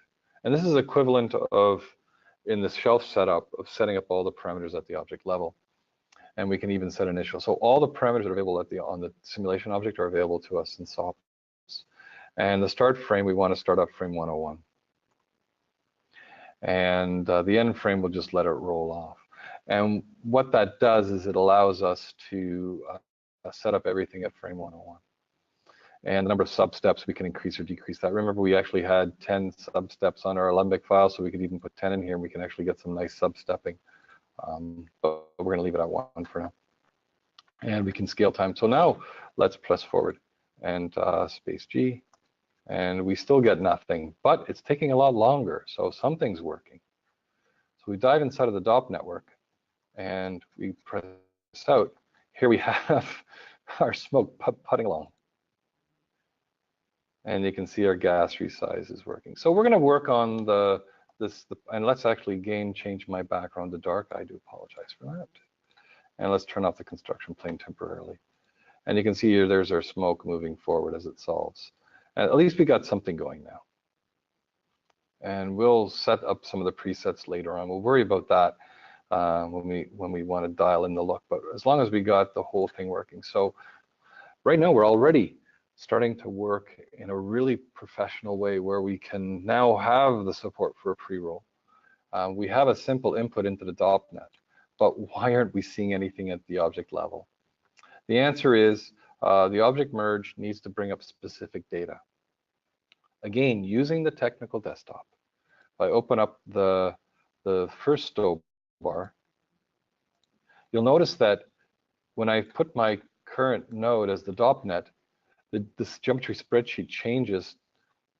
And this is equivalent of, in this shelf setup, of setting up all the parameters at the object level. And we can even set initial. So all the parameters that are available on the simulation object are available to us in SOPs. And the start frame, we want to start up frame 101. And the end frame, we'll just let it roll off. And what that does is it allows us to set up everything at frame 101. And the number of sub-steps, we can increase or decrease that. Remember, we actually had 10 sub-steps on our Alembic file, so we could even put 10 in here, and we can actually get some nice sub-stepping. But we're going to leave it at 1 for now. And we can scale time. So now let's press forward and space G, and we still get nothing, but it's taking a lot longer, so something's working. So we dive inside of the DOP network, and we press out. Here we have our smoke putting along. And you can see our gas resize is working. So we're going to work on and let's actually change my background to dark. I do apologize for that. And let's turn off the construction plane temporarily. And you can see here, there's our smoke moving forward as it solves. And at least we got something going now. And we'll set up some of the presets later on. We'll worry about that when we want to dial in the look. But as long as we got the whole thing working. So right now we're already starting to work in a really professional way where we can now have the support for a pre-roll. We have a simple input into the DOP net. but why aren't we seeing anything at the object level? The answer is the object merge needs to bring up specific data. Again, using the technical desktop, if I open up the first stow bar, you'll notice that when I put my current node as the DOPNet, this geometry spreadsheet changes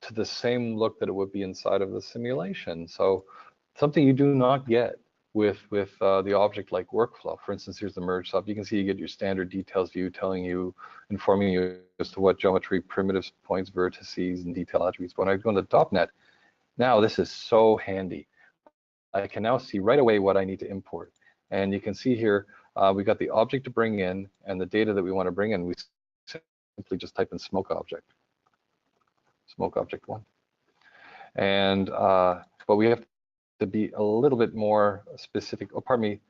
to the same look that it would be inside of the simulation. So something you do not get with the object-like workflow. For instance, here's the merge sub. You can see you get your standard details view telling you, informing you as to what geometry, primitives, points, vertices, and detail attributes. But when I go into DOPNet, now this is so handy. I can now see right away what I need to import. And you can see here, we got the object to bring in and the data that we want to bring in. We simply just type in smoke object 1. And, but we have to be a little bit more specific. Oh, pardon me,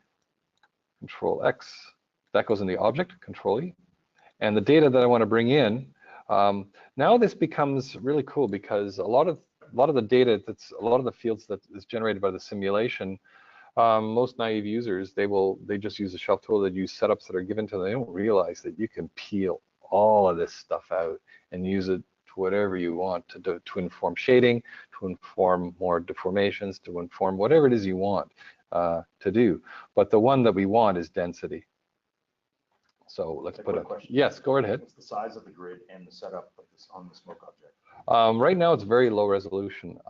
Control X, that goes in the object, Control E. And the data that I want to bring in, now this becomes really cool because a lot of the data a lot of the fields that is generated by the simulation, most naive users, they just use a shelf tool. They use setups that are given to them. They don't realize that you can peel all of this stuff out and use it to whatever you want to do, to inform shading, to inform more deformations, to inform whatever it is you want to do. But the one that we want is density. So let's put it. Yes, go right ahead. What's the size of the grid and the setup of this on the smoke object? Right now, it's very low resolution.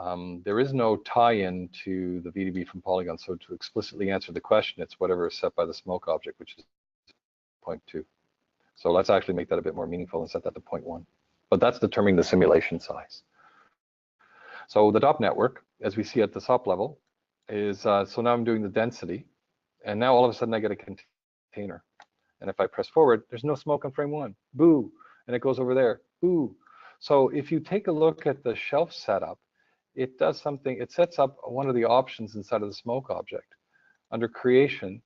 There is no tie-in to the VDB from Polygon. So to explicitly answer the question, it's whatever is set by the smoke object, which is 0.2. So let's actually make that a bit more meaningful and set that to 0.1. But that's determining the simulation size. So the DOP network, as we see at the SOP level, is, so now I'm doing the density. And now all of a sudden I get a container. And if I press forward, there's no smoke on frame 1. Boo. And it goes over there. Boo. So if you take a look at the shelf setup, it does something. It sets up one of the options inside of the smoke object. Under creation,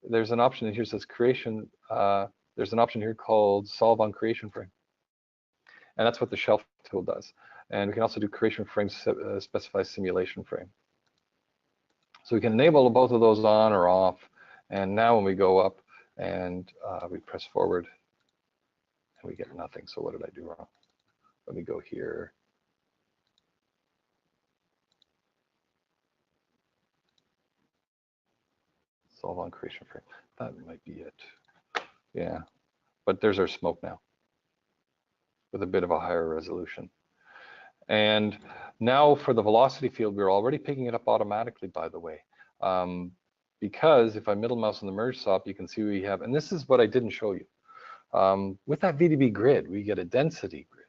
there's an option in here that says creation. There's an option here called solve on creation frame. And that's what the shelf tool does. And we can also do creation frame specify simulation frame. So we can enable both of those on or off. And now when we go up and we press forward, and we get nothing. So what did I do wrong? Let me go here. Solve on creation frame. That might be it. Yeah, but there's our smoke now with a bit of a higher resolution. And now for the velocity field, we're already picking it up automatically, by the way. Because if I middle mouse on the merge SOP, you can see we have, and this is what I didn't show you. With that VDB grid, we get a density grid,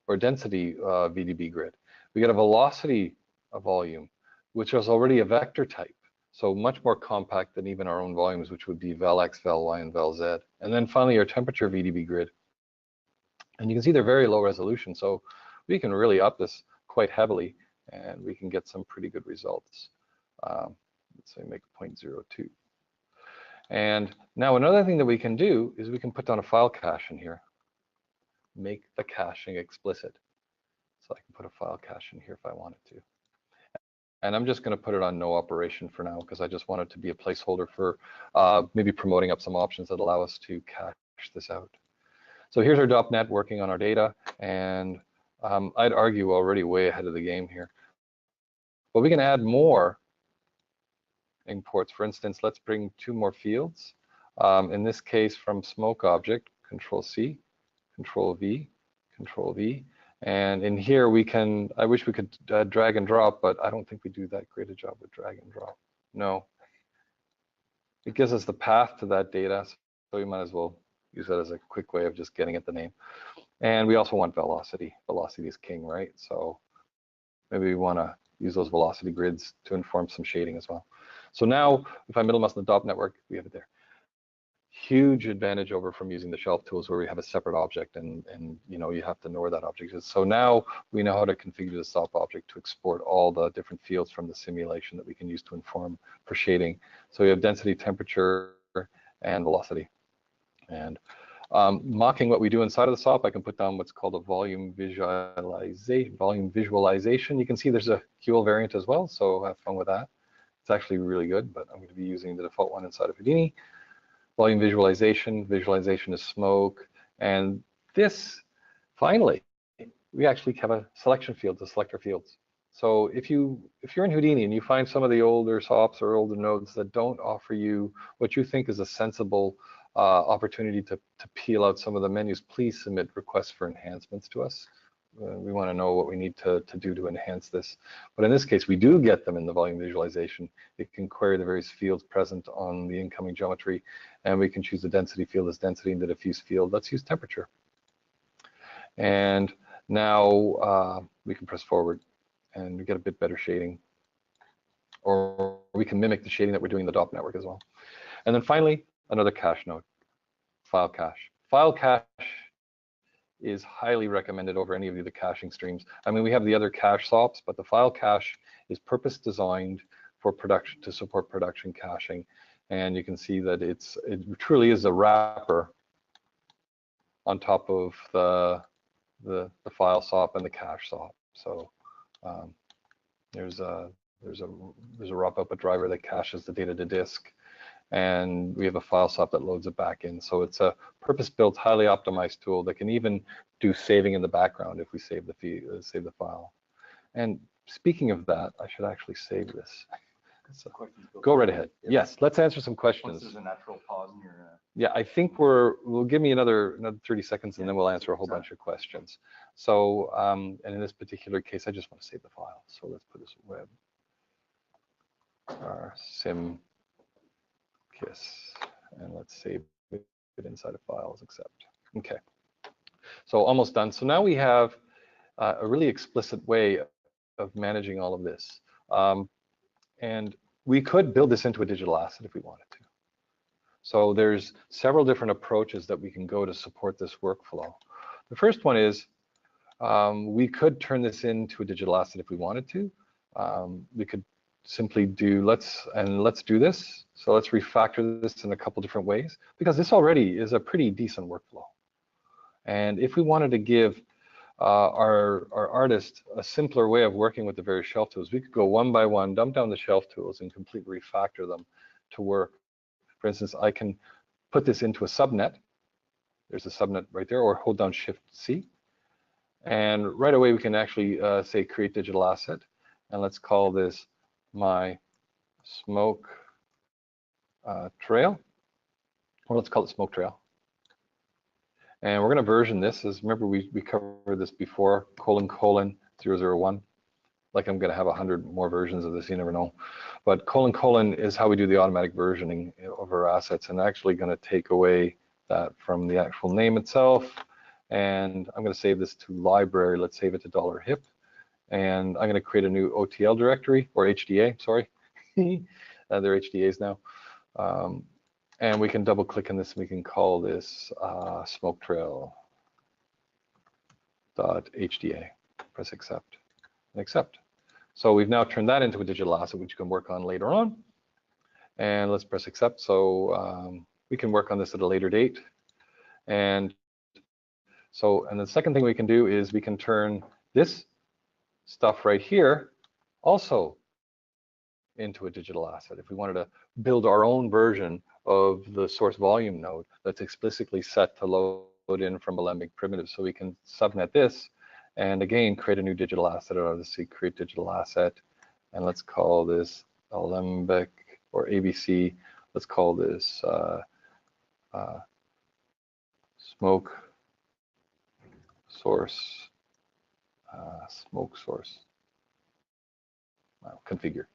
or density VDB grid. We get a velocity volume, which is already a vector type. So much more compact than even our own volumes, which would be val X, val Y, and val Z. And then finally, our temperature VDB grid. And you can see they're very low resolution. So we can really up this quite heavily, and we can get some pretty good results. Let's say make 0.02. And now another thing that we can do is we can put down a file cache in here. Make the caching explicit. So I can put a file cache in here if I wanted to. And I'm just going to put it on no operation for now because I just want it to be a placeholder for maybe promoting up some options that allow us to cache this out. So here's our DOPNet working on our data, and I'd argue we're already way ahead of the game here. But we can add more imports. For instance, let's bring 2 more fields. In this case, from smoke object, Control C, Control V, Control V. And in here we can, I wish we could drag and drop, but I don't think we do that great a job with drag and drop. No. It gives us the path to that data, so we might as well use that as a quick way of just getting at the name. And we also want velocity. Velocity is king, right? So maybe we want to use those velocity grids to inform some shading as well. So now, if I middle mouse on the DOP network, we have it there. Huge advantage over from using the shelf tools where we have a separate object and you know, you have to know where that object is. So now we know how to configure the SOP object to export all the different fields from the simulation that we can use to inform for shading. So we have density, temperature, and velocity. And mocking what we do inside of the SOP, I can put down what's called a volume visualization. You can see there's a QL variant as well, so have fun with that. It's actually really good, but I'm going to be using the default one inside of Houdini. Volume visualization. Visualization is smoke. And this, finally, we actually have a selection field, the selector fields. So if you're in Houdini and you find some of the older SOPs or older nodes that don't offer you what you think is a sensible opportunity to peel out some of the menus, please submit requests for enhancements to us. We want to know what we need to do to enhance this. But in this case, we do get them in the volume visualization. It can query the various fields present on the incoming geometry, and we can choose the density field as density and the diffuse field. Let's use temperature. And now we can press forward and we get a bit better shading. Or we can mimic the shading that we're doing in the DOP network as well. And then finally, another cache node, file cache. File cache is highly recommended over any of the other caching streams. I mean, we have the other cache SOPs, but the file cache is purpose designed for production, to support production caching. And you can see that it truly is a wrapper on top of the file SOP and the cache SOP. So there's a ROP output driver that caches the data to disk, and we have a file SOP that loads it back in. So it's a purpose-built, highly optimized tool that can even do saving in the background if we save the file. And speaking of that, I should actually save this. So go right ahead. Yes, let's answer some questions. Once there's a natural pause in your. Yeah, I think we'll give me another 30 seconds and then we'll answer a whole bunch of questions. So, and in this particular case, I just want to save the file. So let's put this web sim kiss, and let's save it inside of files, accept. Okay, so almost done. So now we have a really explicit way of managing all of this. And we could build this into a digital asset if we wanted to. So there's several different approaches that we can go to support this workflow. The first one is we could turn this into a digital asset if we wanted to. We could simply do let's do this. So let's refactor this in a couple different ways, because this already is a pretty decent workflow. And if we wanted to give our artist a simpler way of working with the various shelf tools, we could go one by one, dump down the shelf tools and completely refactor them to work. For instance, I can put this into a subnet. There's a subnet right there, or hold down Shift-C. And right away we can actually say create digital asset. And let's call this my smoke trail, or let's call it smoke trail. And we're going to version this as, remember we covered this before, : 001. Like I'm going to have 100 more versions of this, you never know. But : is how we do the automatic versioning of our assets, and actually going to take away that from the actual name itself. And I'm going to save this to library. Let's save it to $hip. And I'm going to create a new OTL directory, or HDA, sorry. They're HDAs now. And we can double click on this and we can call this smoke trail.hda. Press accept and accept. So we've now turned that into a digital asset, which you can work on later on. And let's press accept. So we can work on this at a later date. And the second thing we can do is we can turn this stuff right here also into a digital asset. If we wanted to build our own version of the source volume node that's explicitly set to load in from Alembic primitives, so we can subnet this and again create a new digital asset out of the C, create digital asset, and let's call this Alembic or ABC. Let's call this smoke source configure.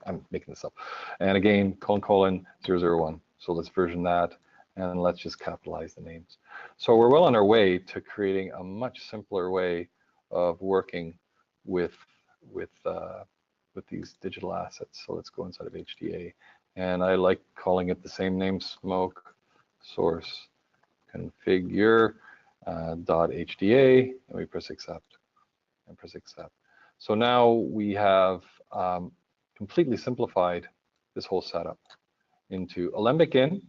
I'm making this up. And again, : 001. So let's version that, and let's just capitalize the names. So we're well on our way to creating a much simpler way of working with these digital assets. So let's go inside of HDA, and I like calling it the same name, smoke source configure .hda, and we press accept and press accept. So now we have completely simplified this whole setup into Alembic in.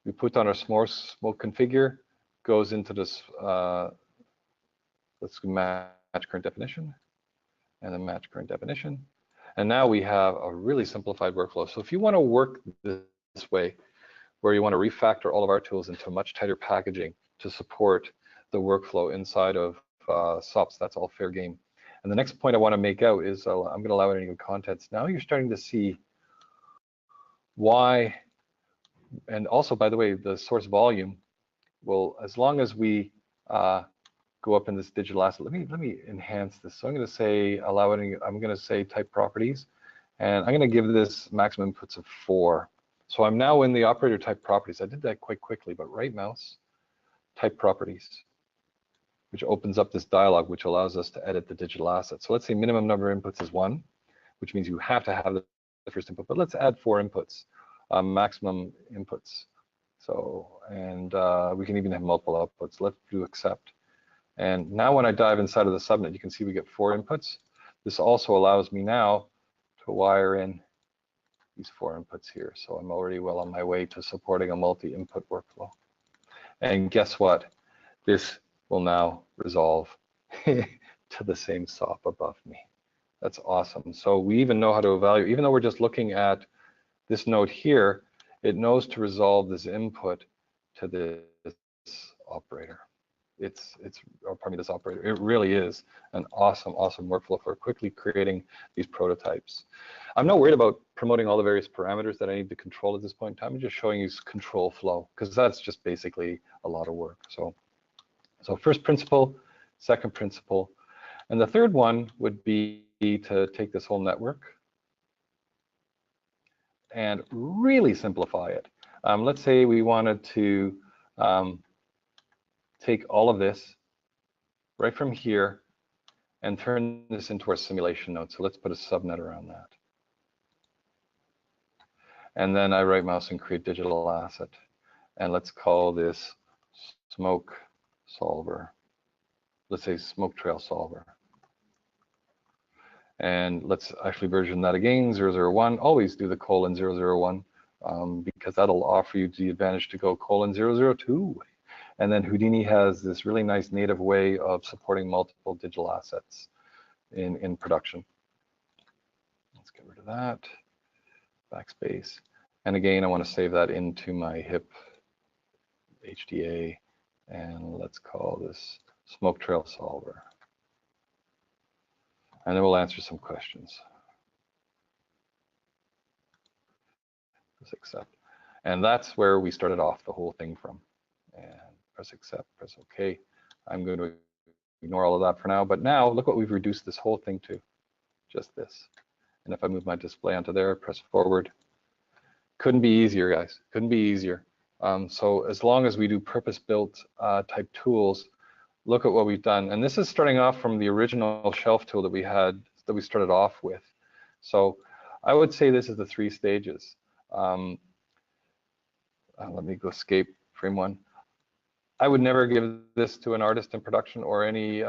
We put on our smoke configure, goes into this, let's match current definition, and then match current definition. And now we have a really simplified workflow. So if you want to work this way, where you want to refactor all of our tools into much tighter packaging to support the workflow inside of SOPs, that's all fair game. And the next point I want to make out is I'm going to allow any new contents. Now you're starting to see why, and also, by the way, the source volume will, as long as we go up in this digital asset, let me enhance this. So I'm going to say allow any, I'm going to say type properties, and I'm going to give this maximum inputs of 4. So I'm now in the operator type properties. I did that quite quickly, but right mouse, type properties, which opens up this dialog, which allows us to edit the digital asset. So let's say minimum number of inputs is 1, which means you have to have the first input, but let's add 4 inputs, maximum inputs. So, and we can even have multiple outputs. Let's do accept. And now when I dive inside of the subnet, you can see we get 4 inputs. This also allows me now to wire in these 4 inputs here. So I'm already well on my way to supporting a multi-input workflow. And guess what? This will now resolve to the same SOP above me. That's awesome. So we even know how to evaluate, even though we're just looking at this node here, it knows to resolve this input to this operator. Or pardon me, this operator. It really is an awesome workflow for quickly creating these prototypes. I'm not worried about promoting all the various parameters that I need to control at this point in time. I'm just showing you control flow, because that's just basically a lot of work. So first principle, second principle, and the third one would be to take this whole network and really simplify it. Let's say we wanted to take all of this right from here and turn this into our simulation node. So let's put a subnet around that. And then I right mouse and create digital asset. And let's call this smoke solver. Let's say smoke trail solver. And let's actually version that again, 001. Always do the :001 because that'll offer you the advantage to go :002. And then Houdini has this really nice native way of supporting multiple digital assets in production. Let's get rid of that, backspace. And again, I want to save that into my HIP HDA, and let's call this smoke trail solver. And then we'll answer some questions. Press accept. And that's where we started off the whole thing from. And press accept, press OK. I'm going to ignore all of that for now. But now look what we've reduced this whole thing to, just this. And if I move my display onto there, press forward. Couldn't be easier, guys. Couldn't be easier. So as long as we do purpose-built type tools, look at what we've done. And this is starting off from the original shelf tool that we had, that we started off with. So I would say this is the 3 stages. Let me go escape frame 1. I would never give this to an artist in production or any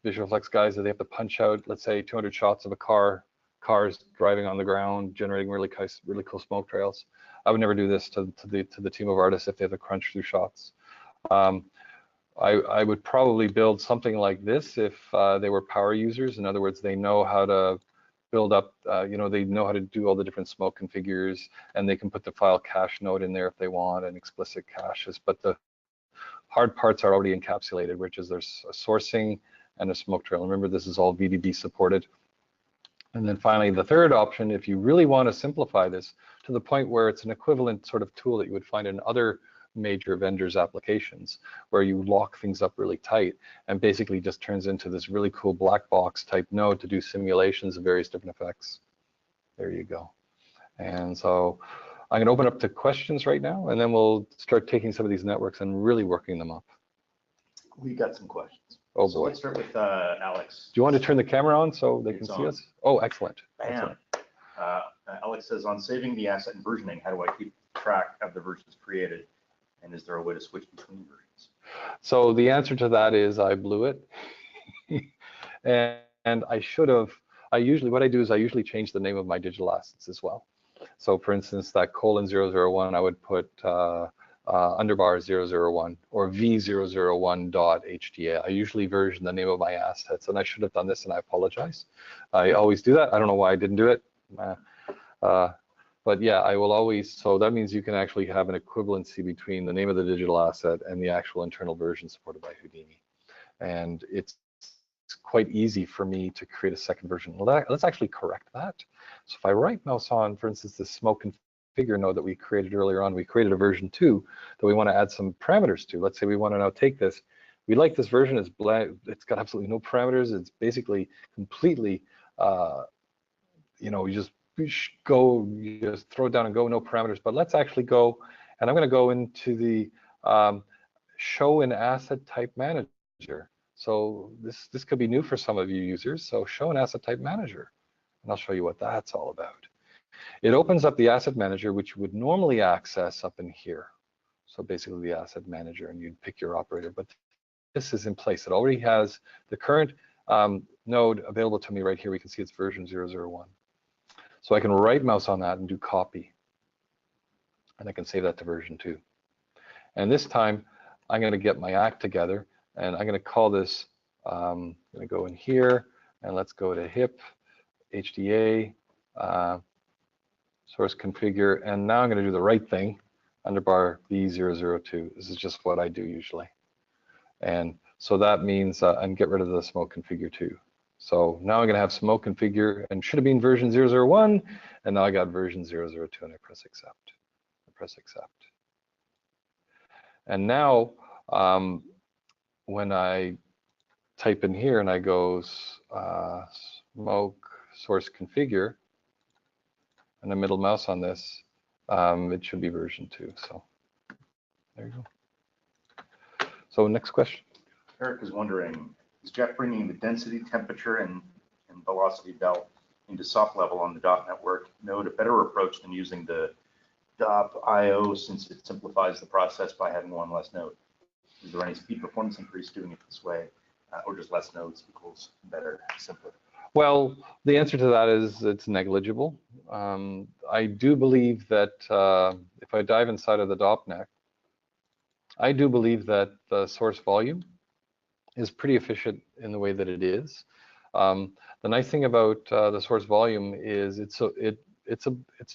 visual effects guys that they have to punch out, let's say 200 shots of a cars driving on the ground, generating really cool smoke trails. I would never do this to the team of artists if they have to crunch through shots. I would probably build something like this if they were power users. In other words, they know how to build up, they know how to do all the different smoke configures, and they can put the file cache node in there if they want, and explicit caches. But the hard parts are already encapsulated, which is there's a sourcing and a smoke trail. Remember, this is all VDB supported. And then finally, the third option, if you really want to simplify this to the point where it's an equivalent sort of tool that you would find in other major vendors' applications, where you lock things up really tight and basically just turns into this really cool black box type node to do simulations of various different effects. There you go. And so I'm going to open up to questions right now, and then we'll start taking some of these networks and really working them up. We got some questions. Oh So boy. let's start with Alex. Do you want to turn the camera on so they can see us? Oh, excellent. Bam. Excellent. Alex says, on saving the asset and versioning, how do I keep track of the versions created? And is there a way to switch between versions? So the answer to that is I blew it. and I should have, what I do is I usually change the name of my digital assets as well. So for instance, that :001, I would put underbar 001 or v001.hda. I usually version the name of my assets, and I should have done this, and I apologize. I always do that. I don't know why I didn't do it. But yeah, I will always, so that means you can actually have an equivalency between the name of the digital asset and the actual internal version supported by Houdini. And it's quite easy for me to create a second version. Well, let's actually correct that. So if I right mouse on, for instance, the smoke configure node that we created earlier on, we created a version 2 that we want to add some parameters to. Let's say we want to now take this. We like this version, it's blank, it's got absolutely no parameters. It's basically completely, you know, you just throw it down and go, no parameters. But let's actually go, and I'm going to go into the show an asset type manager. So this could be new for some of you users. So show an asset type manager, and I'll show you what that's all about. It opens up the asset manager, which you would normally access up in here. So basically the asset manager, and you'd pick your operator, but this is in place. It already has the current node available to me right here. We can see it's version 001. So I can right mouse on that and do copy. And I can save that to version 2. And this time I'm going to get my act together, and I'm going to call this, I'm going to go in here, and let's go to hip, HDA, source configure, and now I'm going to do the right thing, underbar V002. This is just what I do usually. And so that means and get rid of the smoke configure too. So now I'm going to have smoke configure, and should have been version 001, and now I got version 002, and I press accept. I press accept. And now when I type in here and I go smoke source configure, and the middle mouse on this, it should be version 2. So there you go. So next question. Eric is wondering, is Jeff bringing the density, temperature, and velocity belt into soft level on the DOP network node a better approach than using the DOP IO, since it simplifies the process by having one less node? Is there any speed performance increase doing it this way, or just less nodes equals better, simpler? Well, the answer to that is it's negligible. I do believe that if I dive inside of the DOPNet, I do believe that the source volume is pretty efficient in the way that it is. The nice thing about the source volume is it's a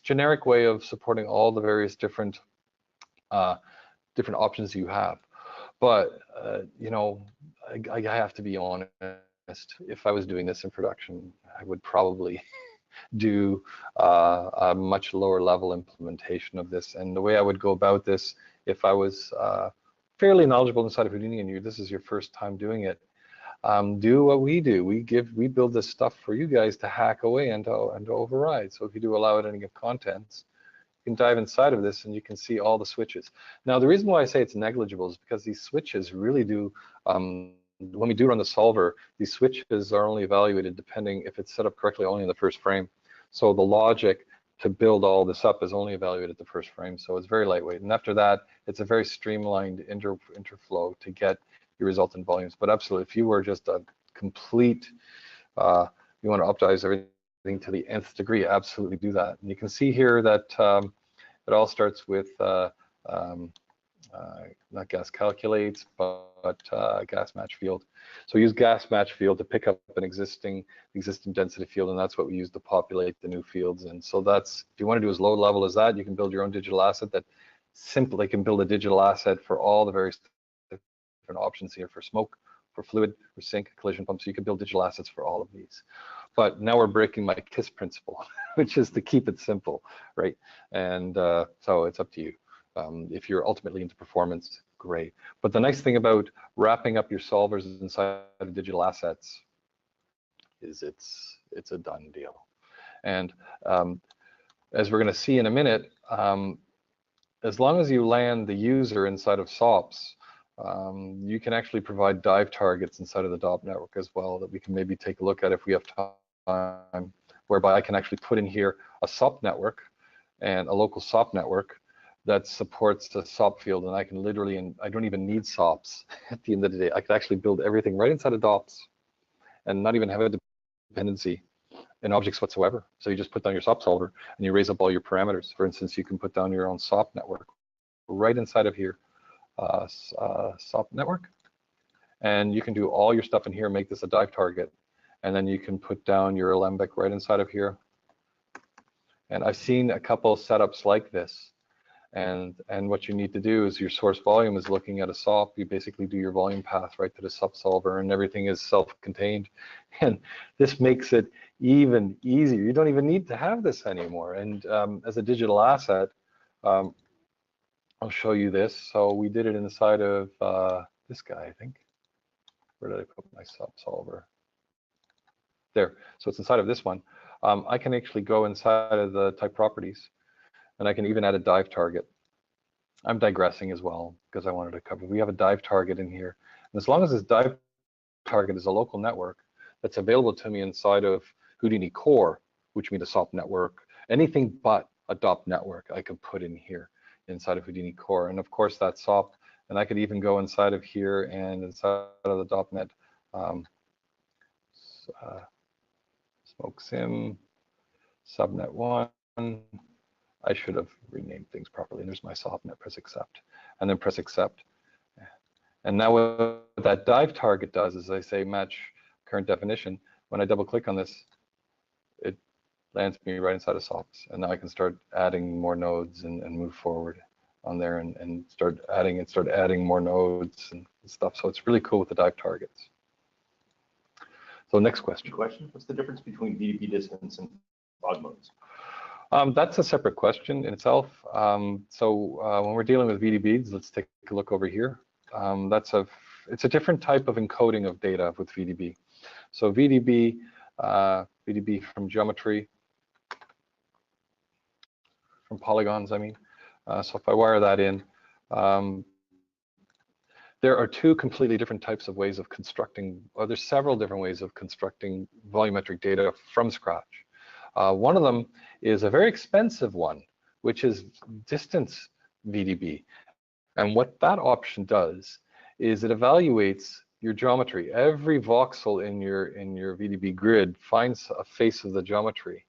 generic way of supporting all the various different options you have. But you know, I have to be honest. If I was doing this in production, I would probably do a much lower level implementation of this. And the way I would go about this, if I was fairly knowledgeable inside of Houdini and this is your first time doing it, do what we do. We build this stuff for you guys to hack away and to override. So if you do allow editing of contents, you can dive inside of this and you can see all the switches. Now, the reason why I say it's negligible is because these switches really do, when we do run the solver, these switches are only evaluated depending if it's set up correctly only in the first frame. So the logic to build all this up is only evaluated at the first frame. So it's very lightweight. And after that, it's a very streamlined interflow to get your resultant volumes. But absolutely, if you were just a complete, you want to optimize everything to the nth degree, absolutely do that. And you can see here that it all starts with not gas calculates, but gas match field. So we use gas match field to pick up an existing density field, and that's what we use to populate the new fields. And so that's, if you want to do as low level as that, you can build your own digital asset that simply can build a digital asset for all the various different options here for smoke, for fluid, for sink, collision pumps. So you can build digital assets for all of these. But now we're breaking my KISS principle, which is to keep it simple, right? And so it's up to you. If you're ultimately into performance, great. But the nice thing about wrapping up your solvers inside of digital assets is it's a done deal. And as we're going to see in a minute, as long as you land the user inside of SOPs, you can actually provide dive targets inside of the DOP network as well that we can maybe take a look at if we have time, whereby I can actually put in here a SOP network and a local SOP network that supports the SOP field, and I can literally, and I don't even need SOPs at the end of the day. I could actually build everything right inside of DOPs and not even have a dependency in objects whatsoever. So you just put down your SOP solver and you raise up all your parameters. For instance, you can put down your own SOP network right inside of here, SOP network. And you can do all your stuff in here, make this a dive target. And then you can put down your Alembic right inside of here. And I've seen a couple setups like this. And what you need to do is your source volume is looking at a SOP. You basically do your volume path right to the subsolver, and everything is self-contained. And this makes it even easier. You don't even need to have this anymore. And as a digital asset, I'll show you this. So we did it inside of this guy, I think. Where did I put my subsolver? There. So it's inside of this one. I can actually go inside of the type properties, and I can even add a dive target. I'm digressing as well because I wanted to cover. We have a dive target in here. And as long as this dive target is a local network that's available to me inside of Houdini core, which means a SOP network, anything but a DOP network I could put in here inside of Houdini core. And of course that's SOP. And I could even go inside of here and inside of the DOPNet smoke sim, subnet 1. I should have renamed things properly. There's my SOPNet, press accept, and then press accept. And now what that dive target does is I say match current definition. When I double click on this, it lands me right inside of SOPs. And now I can start adding more nodes and move forward on there and start adding more nodes and stuff. So it's really cool with the dive targets. So next question. What's the difference between VDB distance and fog modes? That's a separate question in itself. When we're dealing with VDBs, let's take a look over here. It's a different type of encoding of data with VDB. So VDB from geometry, from polygons, I mean. So if I wire that in, there are two completely different types of ways of constructing, or there's several different ways of constructing volumetric data from scratch. One of them is a very expensive one, which is distance VDB. And what that option does is it evaluates your geometry. Every voxel in your VDB grid finds a face of the geometry.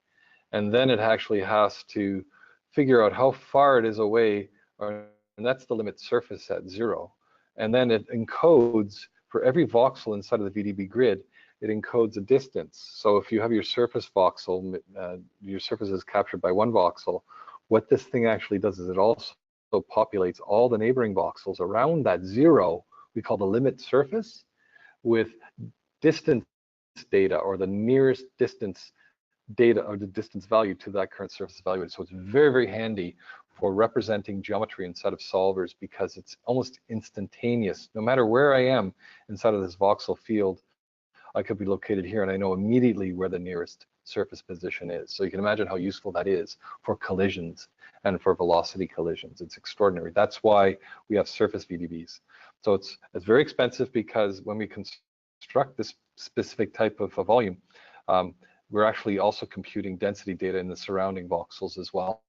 And then it actually has to figure out how far it is away, and that's the limit surface at 0. And then it encodes for every voxel inside of the VDB grid, it encodes a distance. So if you have your surface voxel, your surface is captured by one voxel, what this thing actually does is it also populates all the neighboring voxels around that 0, we call the limit surface, with distance data, or the nearest distance data, or the distance value to that current surface evaluated. So it's very, very handy for representing geometry inside of solvers because it's almost instantaneous. No matter where I am inside of this voxel field, I could be located here and I know immediately where the nearest surface position is. So you can imagine how useful that is for collisions and for velocity collisions. It's extraordinary. That's why we have surface VDBs. So it's very expensive because when we construct this specific type of a volume, we're actually also computing density data in the surrounding voxels as well.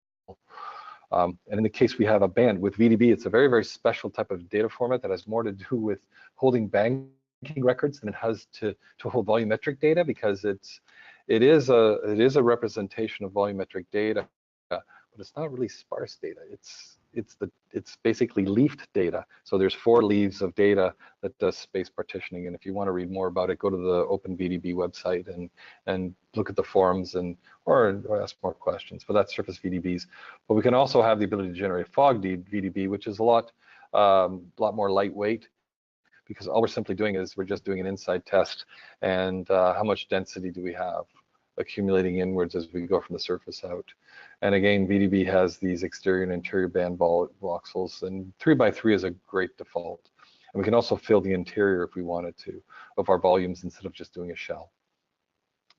And in the case we have a band with VDB, it's a very, very special type of data format that has more to do with holding banking records than it has to hold volumetric data, because it is a representation of volumetric data, but it's not really sparse data. It's basically leafed data. So there's 4 leaves of data that does space partitioning. And if you want to read more about it, go to the OpenVDB website and look at the forums or ask more questions. But that's surface VDBs. But we can also have the ability to generate fog VDB, which is a lot more lightweight, because all we're simply doing is we're just doing an inside test, and how much density do we have accumulating inwards as we go from the surface out. And again, VDB has these exterior and interior band voxels, and 3x3 is a great default. And we can also fill the interior if we wanted to of our volumes instead of just doing a shell.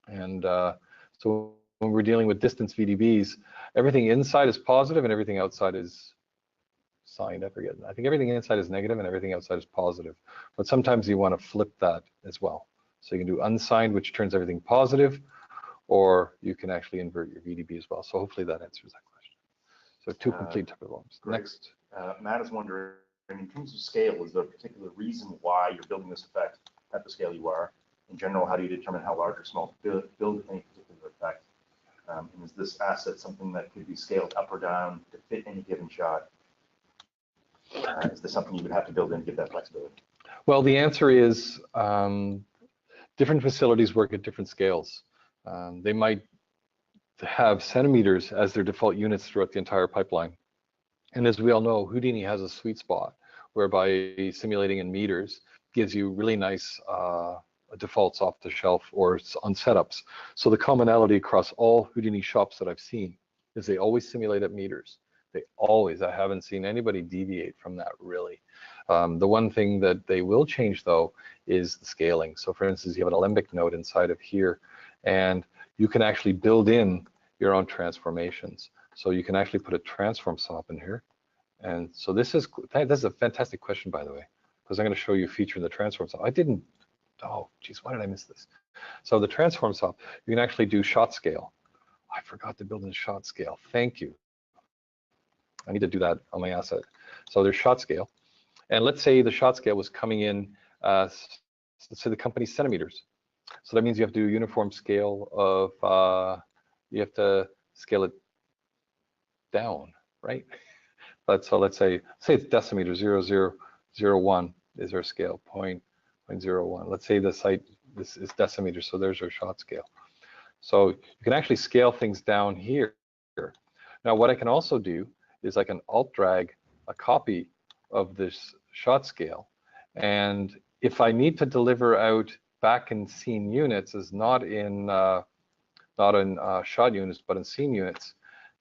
And so when we're dealing with distance VDBs, everything inside is positive and everything outside is signed. I think everything inside is negative and everything outside is positive. But sometimes you want to flip that as well. So you can do unsigned, which turns everything positive, or you can actually invert your VDB as well. So hopefully that answers that question. So 2 complete type of volumes. Next. Matt is wondering, in terms of scale, is there a particular reason why you're building this effect at the scale you are? In general, how do you determine how large or small to build any particular effect? And is this asset something that could be scaled up or down to fit any given shot? Is this something you would have to build in to give that flexibility? Well, the answer is different facilities work at different scales. They might have centimeters as their default units throughout the entire pipeline. And as we all know, Houdini has a sweet spot whereby simulating in meters gives you really nice defaults off the shelf or on setups. So the commonality across all Houdini shops that I've seen is they always simulate at meters. They always, I haven't seen anybody deviate from that really. The one thing that they will change though is the scaling. So for instance, you have an Alembic node inside of here, and you can actually build in your own transformations. So you can actually put a transform sop in here. And so that's a fantastic question, by the way, because I'm going to show you a feature in the transform sop. I didn't, oh geez, why did I miss this? So the transform sop, you can actually do shot scale. I forgot to build in shot scale. Thank you. I need to do that on my asset. So there's shot scale. And let's say the shot scale was coming in, let's say the company's centimeters. So that means you have to do a uniform scale of, you have to scale it down, right? But so let's say it's decimeter, 0.001 is our scale, 0.01. Let's say the site, this is decimeter, so there's our shot scale. So you can actually scale things down here. Now what I can also do is I can alt drag a copy of this shot scale. And if I need to deliver out back in scene units, is not in shot units, but in scene units,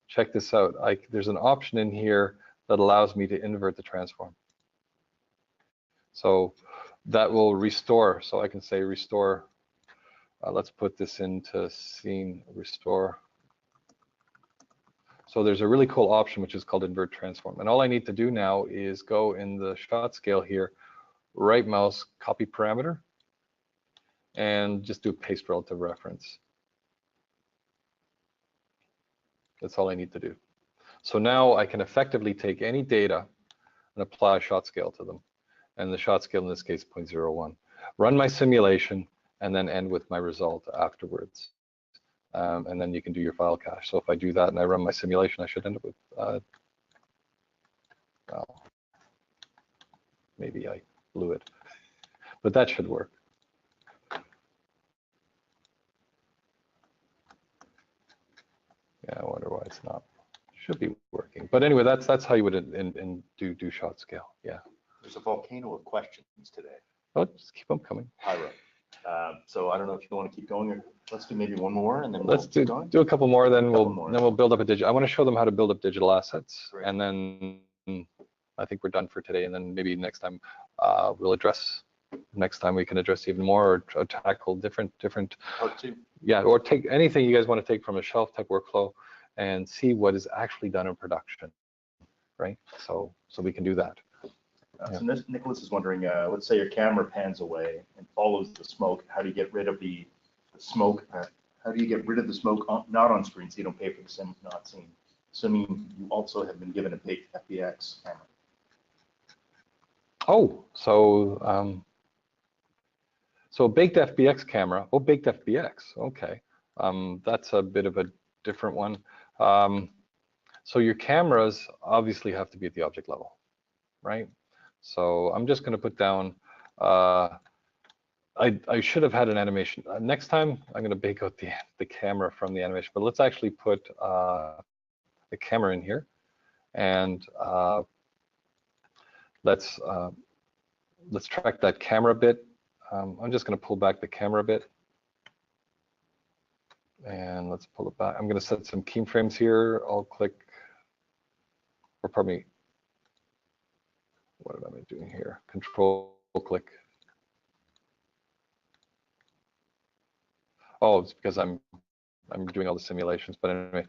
check this out. There's an option in here that allows me to invert the transform. So that will restore. So I can say restore. Let's put this into scene restore. So there's a really cool option which is called invert transform. And all I need to do now is go in the shot scale here, right mouse, copy parameter, and just do paste relative reference. That's all I need to do. So now I can effectively take any data and apply a shot scale to them. And the shot scale in this case, 0.01. Run my simulation and then end with my result afterwards. And then you can do your file cache. So if I do that and I run my simulation, I should end up with, well, maybe I blew it, but that should work. Yeah, I wonder why it's not. Should be working. But anyway, that's how you would do shot scale. Yeah. There's a volcano of questions today. Oh, just keep them coming. Pyro. So I don't know if you want to keep going, or let's do maybe one more and then let's do a couple more, then we'll build up a digital. I want to show them how to build up digital assets. Great. And then I think we're done for today. And then maybe next time we'll address. Next time we can address even more or tackle different. Part two. Yeah, or take anything you guys want to take from a shelf type workflow and see what is actually done in production, right? So we can do that. So Nicholas is wondering, let's say your camera pans away and follows the smoke. How do you get rid of the smoke? How do you get rid of the smoke not on screen so you don't pay for the sim not seen? Assuming you also have been given a big FBX camera. Oh, so a baked FBX camera. Oh, baked FBX. Okay, that's a bit of a different one. So your cameras obviously have to be at the object level, right? So I'm just going to put down, I should have had an animation. Next time, I'm going to bake out the camera from the animation, but let's actually put the camera in here. And let's track that camera bit. I'm just going to pull back the camera bit. And let's pull it back. I'm going to set some keyframes here. I'll click, or pardon me. What am I doing here? Control click. Oh, it's because I'm doing all the simulations. But anyway,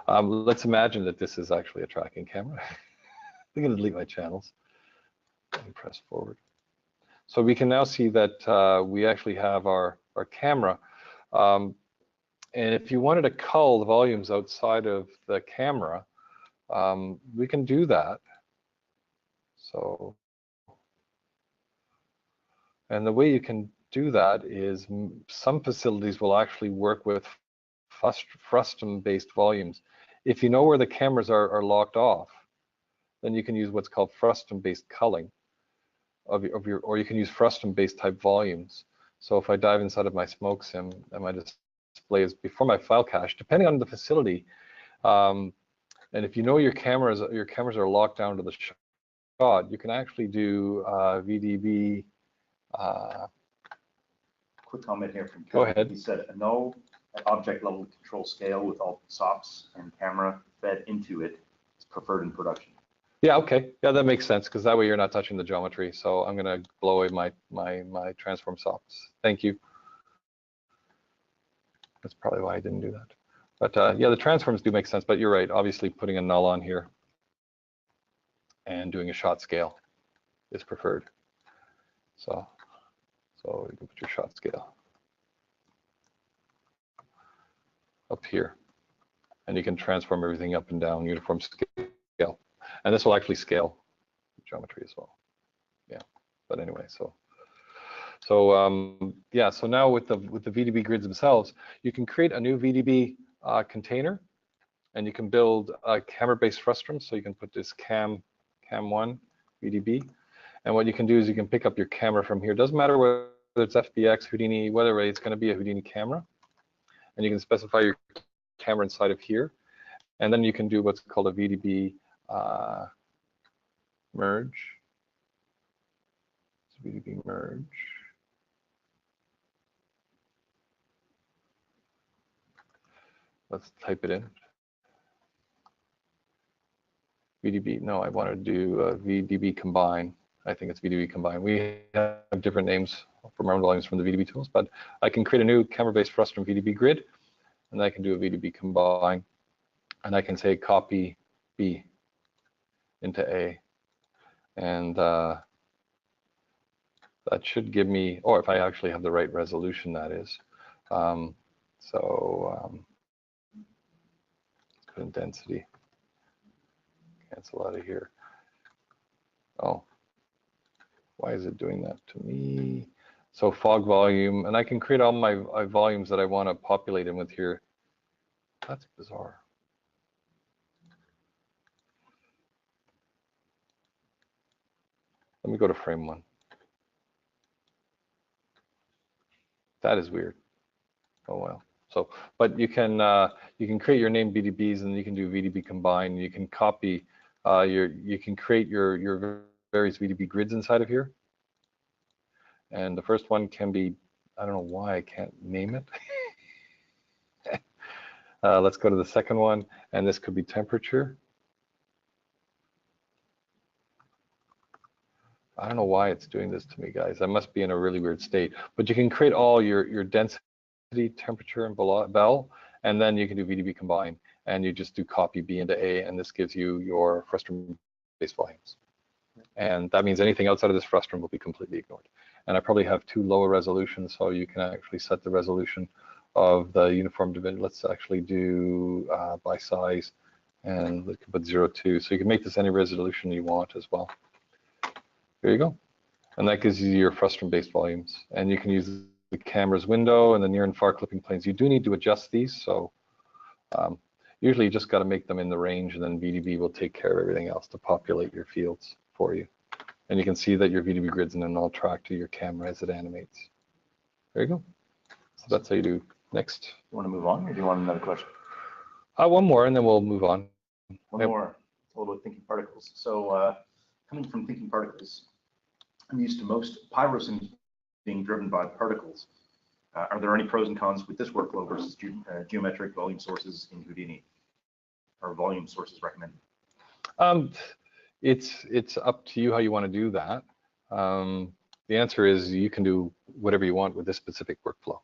let's imagine that this is actually a tracking camera. I'm going to delete my channels and press forward. So we can now see that we actually have our camera. And if you wanted to cull the volumes outside of the camera, we can do that. So, and the way you can do that is some facilities will actually work with frustum-based volumes. If you know where the cameras are locked off, then you can use what's called frustum-based culling of your, or you can use frustum-based type volumes. So if I dive inside of my smoke sim, and my display is before my file cache, depending on the facility, and if you know your cameras are locked down to the shot, you can actually do VDB. Quick comment here from Go Kevin. ahead. He said a null at object level control scale with all SOPs and camera fed into it is preferred in production. Yeah, okay. Yeah, that makes sense, because that way you're not touching the geometry. So I'm going to blow away my transform SOPs. Thank you. That's probably why I didn't do that. But yeah, the transforms do make sense, but you're right. Obviously putting a null on here and doing a shot scale is preferred. So you can put your shot scale up here, and you can transform everything up and down uniform scale. And this will actually scale geometry as well. Yeah, but anyway, so yeah, so now with the VDB grids themselves, you can create a new VDB container, and you can build a camera-based frustum. So you can put this cam1 VDB, and what you can do is you can pick up your camera from here. Doesn't matter whether it's FBX, Houdini, whether way, it's going to be a Houdini camera, and you can specify your camera inside of here, and then you can do what's called a VDB merge. So VDB merge. Let's type it in. VDB, no, I want to do VDB combine. I think it's VDB combine. We have different names for memory volumes from the VDB tools, but I can create a new camera-based frustum VDB grid, and I can do a VDB combine, and I can say copy B into A, and that should give me, or if I actually have the right resolution, that is. Let's go in density. Cancel out of here. Oh, why is it doing that to me? So fog volume, and I can create all my volumes that I want to populate in with here. That's bizarre. Let me go to frame one. That is weird. Oh well. So, but you can create your name VDBs, and you can do VDB combine. You can copy you can create your various VDB grids inside of here. And the first one can be, I don't know why I can't name it. Let's go to the second one, and this could be temperature. I don't know why it's doing this to me, guys. I must be in a really weird state. But you can create all your density, temperature, and bell, and then you can do VDB combine, and you just do copy B into A, and this gives you your frustum-based volumes. And that means anything outside of this frustum will be completely ignored. And I probably have too low a resolution, so you can actually set the resolution of the uniform division. Let's actually do by size, and we can put 0.2. So you can make this any resolution you want as well. There you go. And that gives you your frustum-based volumes. And you can use the camera's window and the near and far clipping planes. You do need to adjust these, so usually you just got to make them in the range, and then VDB will take care of everything else to populate your fields for you. And you can see that your VDB grid's in a null track to your camera as it animates. There you go. So that's how you do. Next. You want to move on, or do you want another question? One more, and then we'll move on. One more. It's all about thinking particles. So coming from thinking particles, I'm used to most Pyro sims being driven by particles. Are there any pros and cons with this workflow versus geometric volume sources in Houdini, or volume sources recommended? It's up to you how you want to do that. The answer is you can do whatever you want with this specific workflow.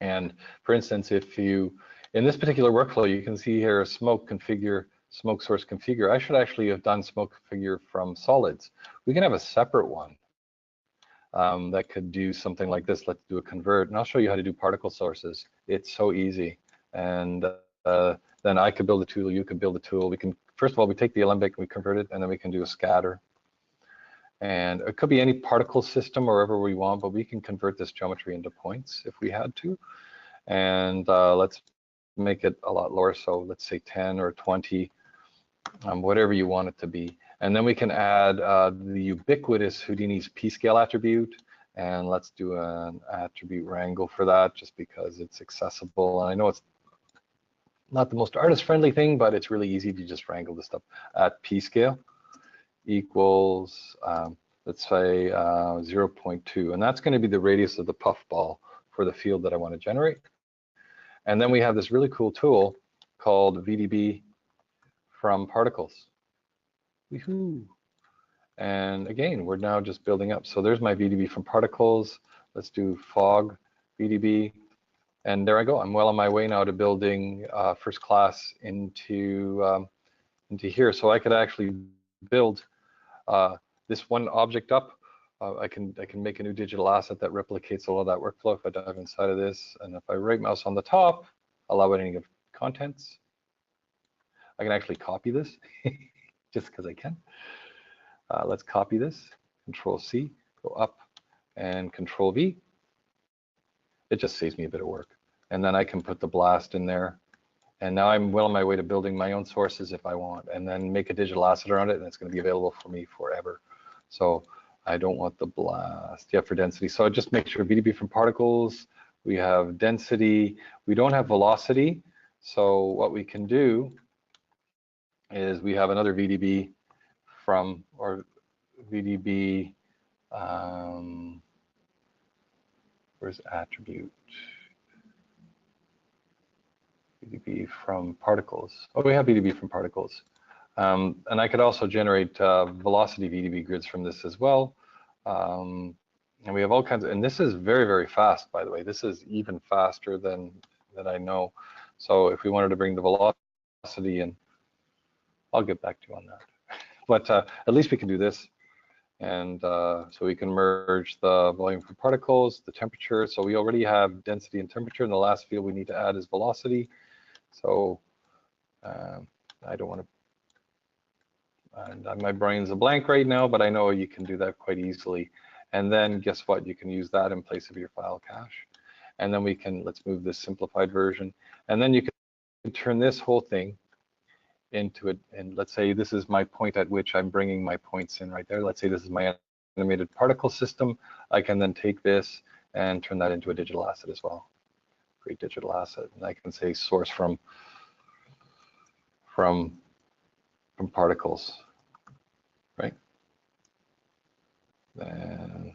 And for instance, if you, in this particular workflow, you can see here a smoke source configure. I should actually have done smoke configure from solids. We can have a separate one that could do something like this. Let's do a convert, and I'll show you how to do particle sources. It's so easy. And then I could build a tool, you could build a tool. We can, first of all, we take the alembic and we convert it, and then we can do a scatter. And it could be any particle system or wherever we want, but we can convert this geometry into points if we had to. And let's make it a lot lower. So let's say 10 or 20, whatever you want it to be. And then we can add the ubiquitous Houdini's p-scale attribute. And let's do an attribute wrangle for that, just because it's accessible. And I know it's not the most artist-friendly thing, but it's really easy to just wrangle this stuff at p-scale equals, let's say 0.2. And that's going to be the radius of the puffball for the field that I want to generate. And then we have this really cool tool called VDB from particles. Woohoo! And again, we're now just building up. So there's my VDB from particles. Let's do fog VDB. And there I go. I'm well on my way now to building first class into here. So I could actually build this one object up. I can make a new digital asset that replicates all of that workflow if I dive inside of this. And if I right mouse on the top, allow editing of contents, I can actually copy this just because I can. Let's copy this, Control C, go up and Control V. It just saves me a bit of work. And then I can put the blast in there. And now I'm well on my way to building my own sources if I want, and then make a digital asset around it, and it's going to be available for me forever. So I don't want the blast. Yeah, for density. So I just make sure VDB from particles, we have density, we don't have velocity. So what we can do is we have another VDB from, or VDB, where's attribute? VDB from particles. Oh, we have VDB from particles. And I could also generate velocity VDB grids from this as well. And we have all kinds of, and this is very, very fast, by the way. This is even faster than I know. So if we wanted to bring the velocity in, I'll get back to you on that. But at least we can do this. And so we can merge the volume from particles, the temperature. So we already have density and temperature. And the last field we need to add is velocity. So I don't want to, and my brain's a blank right now, but I know you can do that quite easily. And then guess what? You can use that in place of your file cache. And then we can, let's move this simplified version. And then you can turn this whole thing into it. And let's say this is my point at which I'm bringing my points in right there. Let's say this is my animated particle system. I can then take this and turn that into a digital asset as well. Great digital asset. And I can say source from particles, right? Then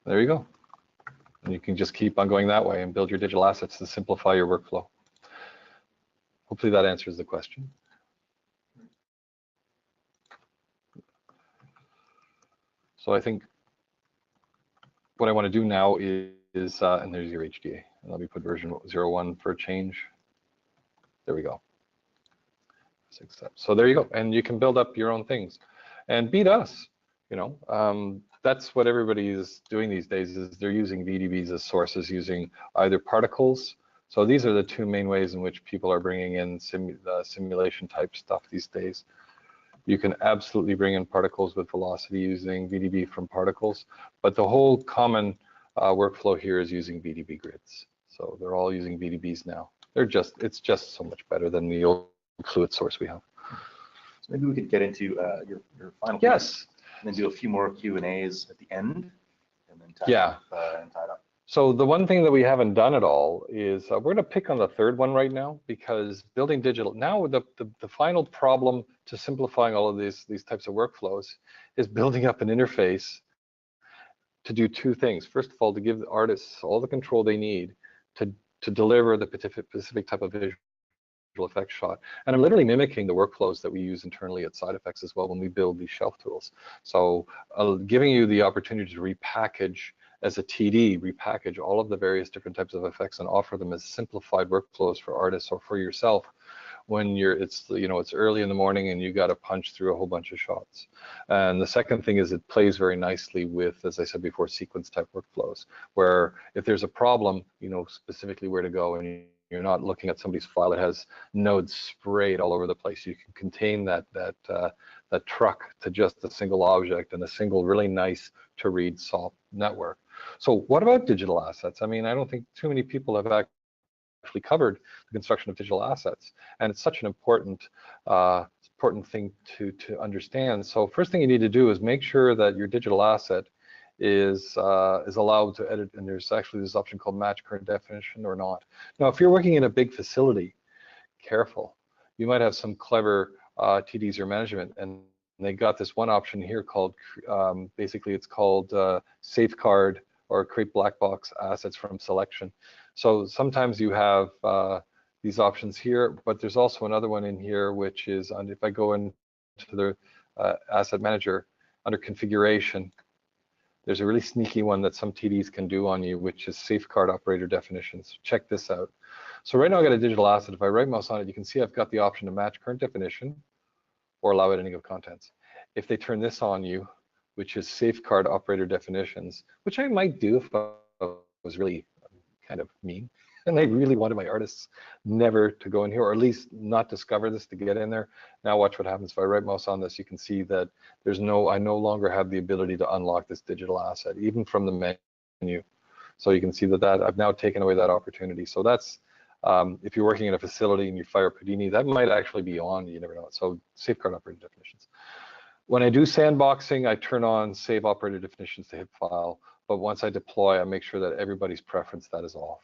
there you go. And you can just keep on going that way and build your digital assets to simplify your workflow. Hopefully that answers the question. So I think what I want to do now is and there's your HDA. And let me put version 01 for a change. There we go. Accept. So there you go. And you can build up your own things and beat us, you know. That's what everybody is doing these days, is they're using VDBs as sources, using either particles. So these are the two main ways in which people are bringing in simulation type stuff these days. You can absolutely bring in particles with velocity using VDB from particles, but the whole common workflow here is using VDB grids. So they're all using VDBs now. It's just so much better than the old fluid source we have. So maybe we could get into your final. Yes. And then do a few more Q&As at the end, and then tie it up. So the one thing that we haven't done at all is we're going to pick on the third one right now, because building digital, now the final problem to simplifying all of these types of workflows is building up an interface to do two things. First of all, to give the artists all the control they need to deliver the specific type of visual effects shot. And I'm literally mimicking the workflows that we use internally at Side Effects as well when we build these shelf tools. So giving you the opportunity to repackage as a TD, repackage all of the various different types of effects and offer them as simplified workflows for artists or for yourself when it's early in the morning and you got to punch through a whole bunch of shots. And the second thing is it plays very nicely with, as I said before, sequence type workflows, where if there's a problem, you know specifically where to go, and you're not looking at somebody's file that has nodes sprayed all over the place. You can contain that truck to just a single object and a single really nice to read SOP network. So what about digital assets? I mean, I don't think too many people have actually covered the construction of digital assets, and it's such an important important thing to understand. So first thing you need to do is make sure that your digital asset is allowed to edit, and there's actually this option called match current definition or not. Now, if you're working in a big facility, careful. You might have some clever TDs or management, and they got this one option here called, basically it's called safeguard or create black box assets from selection. So sometimes you have these options here, but there's also another one in here, which is, if I go into the asset manager under configuration, there's a really sneaky one that some TDs can do on you, which is safeguard operator definitions. Check this out. So right now I got a digital asset. If I right mouse on it, you can see I've got the option to match current definition or allow editing of contents. If they turn this on you, which is safeguard operator definitions, which I might do if I was really kind of mean, and I really wanted my artists never to go in here, or at least not discover this to get in there. Now watch what happens. If I right mouse on this, you can see that I no longer have the ability to unlock this digital asset, even from the menu. So you can see that I've now taken away that opportunity. So that's, if you're working in a facility and you fire Houdini, that might actually be on, you never know. So safeguard operator definitions. When I do sandboxing, I turn on save operator definitions to hit file. But once I deploy, I make sure that everybody's preference that is off.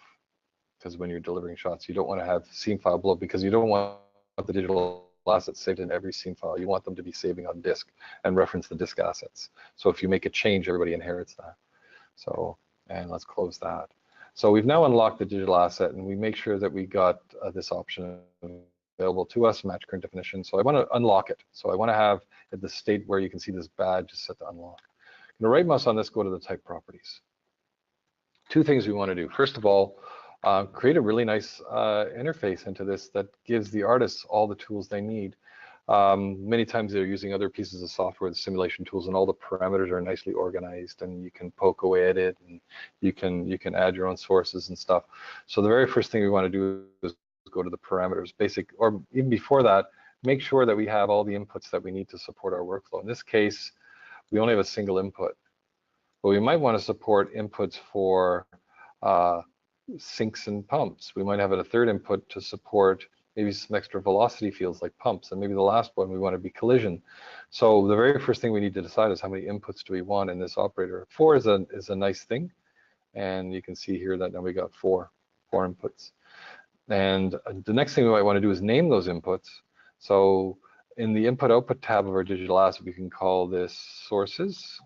Because when you're delivering shots, you don't want to have scene file blow, because you don't want the digital assets saved in every scene file. You want them to be saving on disk and reference the disk assets. So if you make a change, everybody inherits that. So, and let's close that. So we've now unlocked the digital asset, and we make sure that we got this option available to us, match current definition. So I want to unlock it. So I want to have at the state where you can see this badge is set to unlock. I'm going to right mouse on this, go to the type properties. Two things we want to do. First of all, create a really nice interface into this that gives the artists all the tools they need. Many times they're using other pieces of software, the simulation tools, and all the parameters are nicely organized, and you can poke away at it, and you can add your own sources and stuff. So the very first thing we want to do is go to the parameters, basic, or even before that, make sure that we have all the inputs that we need to support our workflow. In this case, we only have a single input, but we might want to support inputs for sinks and pumps. We might have a third input to support maybe some extra velocity fields like pumps, and maybe the last one we want to be collision. So the very first thing we need to decide is how many inputs do we want in this operator. 4 is a nice thing, and you can see here that now we got four inputs. And the next thing we might want to do is name those inputs. So in the input output tab of our digital asset, we can call this sources.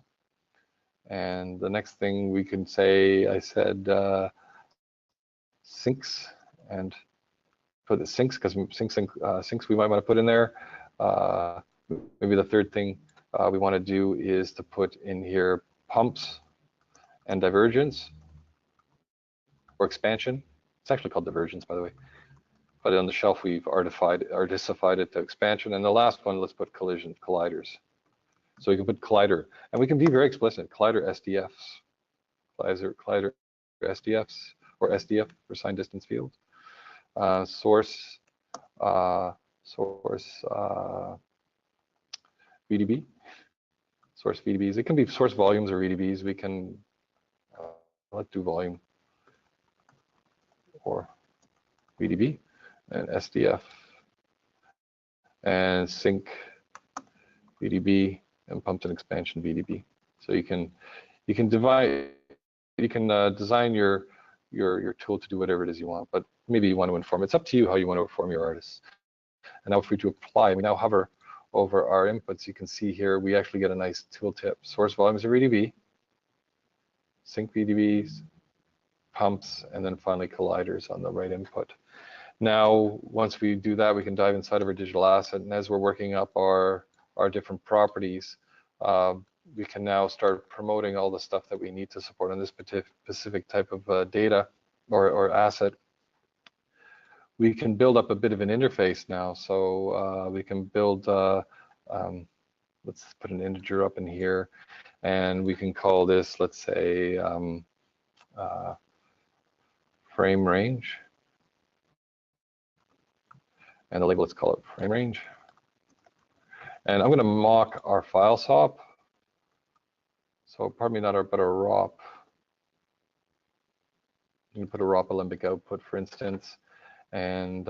And the next thing we can say, I said sinks, and put the sinks, because sinks we might want to put in there. Maybe the third thing we want to do is to put in here pumps and divergence or expansion. It's actually called divergence, by the way. But on the shelf, we've artisified it to expansion. And the last one, let's put colliders. So we can put collider, and we can be very explicit. Collider SDFs, collider SDFs, or SDF for sign distance field. Source VDB, source VDBs. It can be source volumes or VDBs. We can let's do volume or VDB and SDF and sync VDB and pumped and expansion VDB. So you can design your tool to do whatever it is you want, but maybe you want to inform. It's up to you how you want to inform your artists. And now if we to apply, we now hover over our inputs. You can see here we actually get a nice tooltip. Source volumes of VDB, sync VDBs, pumps, and then finally colliders on the right input. Now, once we do that, we can dive inside of our digital asset, and as we're working up our different properties, we can now start promoting all the stuff that we need to support on this specific type of data or asset. We can build up a bit of an interface now. So we can build, let's put an integer up in here, and we can call this, let's say, frame range. And the label, let's call it frame range. And I'm going to mock our file SOP. So pardon me, not our, but our ROP. You can put a ROP Olympic output, for instance. And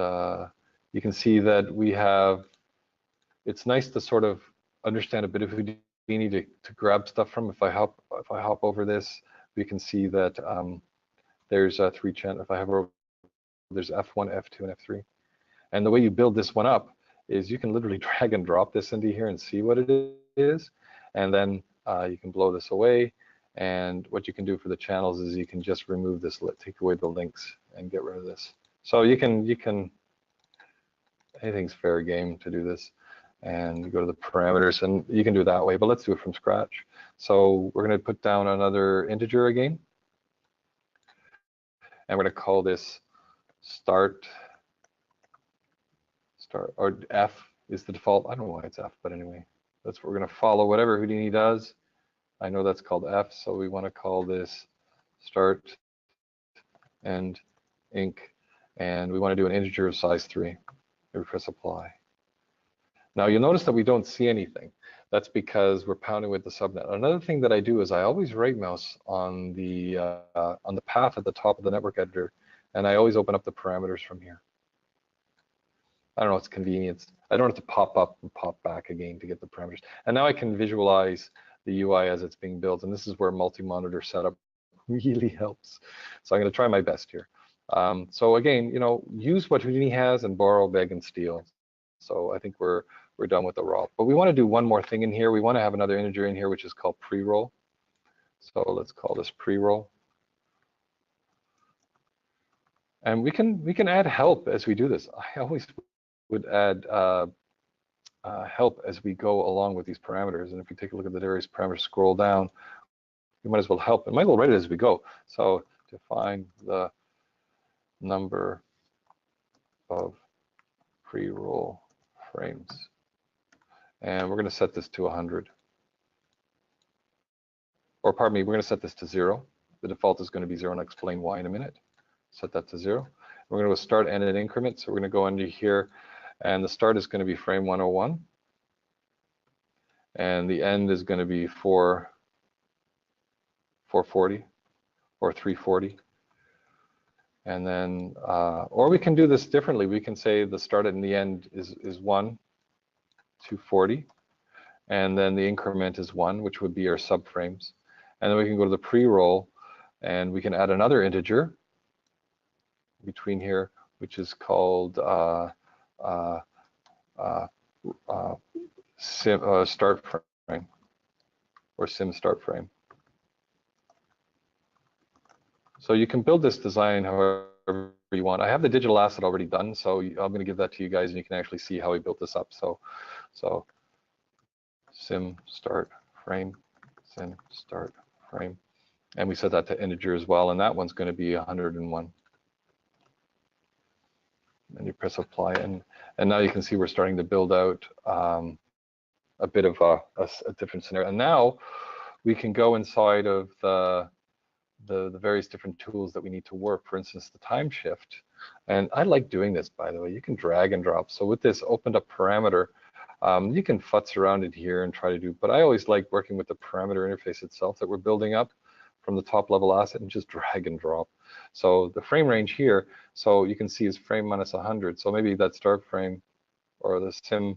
you can see that we have it's nice to sort of understand a bit of Houdini to grab stuff from. If I hop over this, we can see that there's 3 channels. If I hover over, there's F1, F2, and F3. And the way you build this one up is you can literally drag and drop this into here and see what it is. And then you can blow this away. And what you can do for the channels is you can just remove this, take away the links and get rid of this. So you can, anything's fair game to do this. And you go to the parameters, and you can do it that way, but let's do it from scratch. So we're going to put down another integer again. And we're going to call this start, or F is the default. I don't know why it's F, but anyway, that's what we're going to follow, whatever Houdini does. I know that's called F, so we want to call this start and inc, and we want to do an integer of size 3. We press apply. Now you'll notice that we don't see anything. That's because we're pounding with the subnet. Another thing that I do is I always right mouse on the path at the top of the network editor, and I always open up the parameters from here. I don't know, it's convenience. I don't have to pop up and pop back again to get the parameters. And now I can visualize the UI as it's being built, and this is where multi-monitor setup really helps. So I'm going to try my best here. So again, you know, use what Houdini has and borrow, beg, and steal. So I think we're done with the raw. But we want to do one more thing in here. We want to have another integer in here, which is called pre-roll. So let's call this pre-roll. And we can add help as we do this. I always would add help as we go along with these parameters. And if we take a look at the various parameters, scroll down, we might as well help. And might as well write it as we go. So define the number of pre-roll frames. And we're going to set this to 100. Or pardon me, we're going to set this to 0. The default is going to be 0, and I'll explain why in a minute. Set that to 0. We're going to start and an increment. So we're going to go under here, and the start is going to be frame 101. And the end is going to be 440 or 340. And then, or we can do this differently. We can say the start and the end is 1, 240. And then the increment is 1, which would be our subframes. And then we can go to the pre-roll, and we can add another integer between here, which is called start frame, or sim start frame. So you can build this design however you want. I have the digital asset already done, so I'm going to give that to you guys, and you can actually see how we built this up. So sim start frame, sim start frame, and we set that to integer as well, and that one's going to be 101. And you press apply, and now you can see we're starting to build out a bit of a different scenario. And now we can go inside of the various different tools that we need to work. For instance, the time shift. And I like doing this, by the way. You can drag and drop. So with this opened up parameter, you can futz around it here and try to do, but I always like working with the parameter interface itself that we're building up from the top level asset and just drag and drop. So the frame range here, so you can see is frame minus 100. So maybe that start frame or the sim,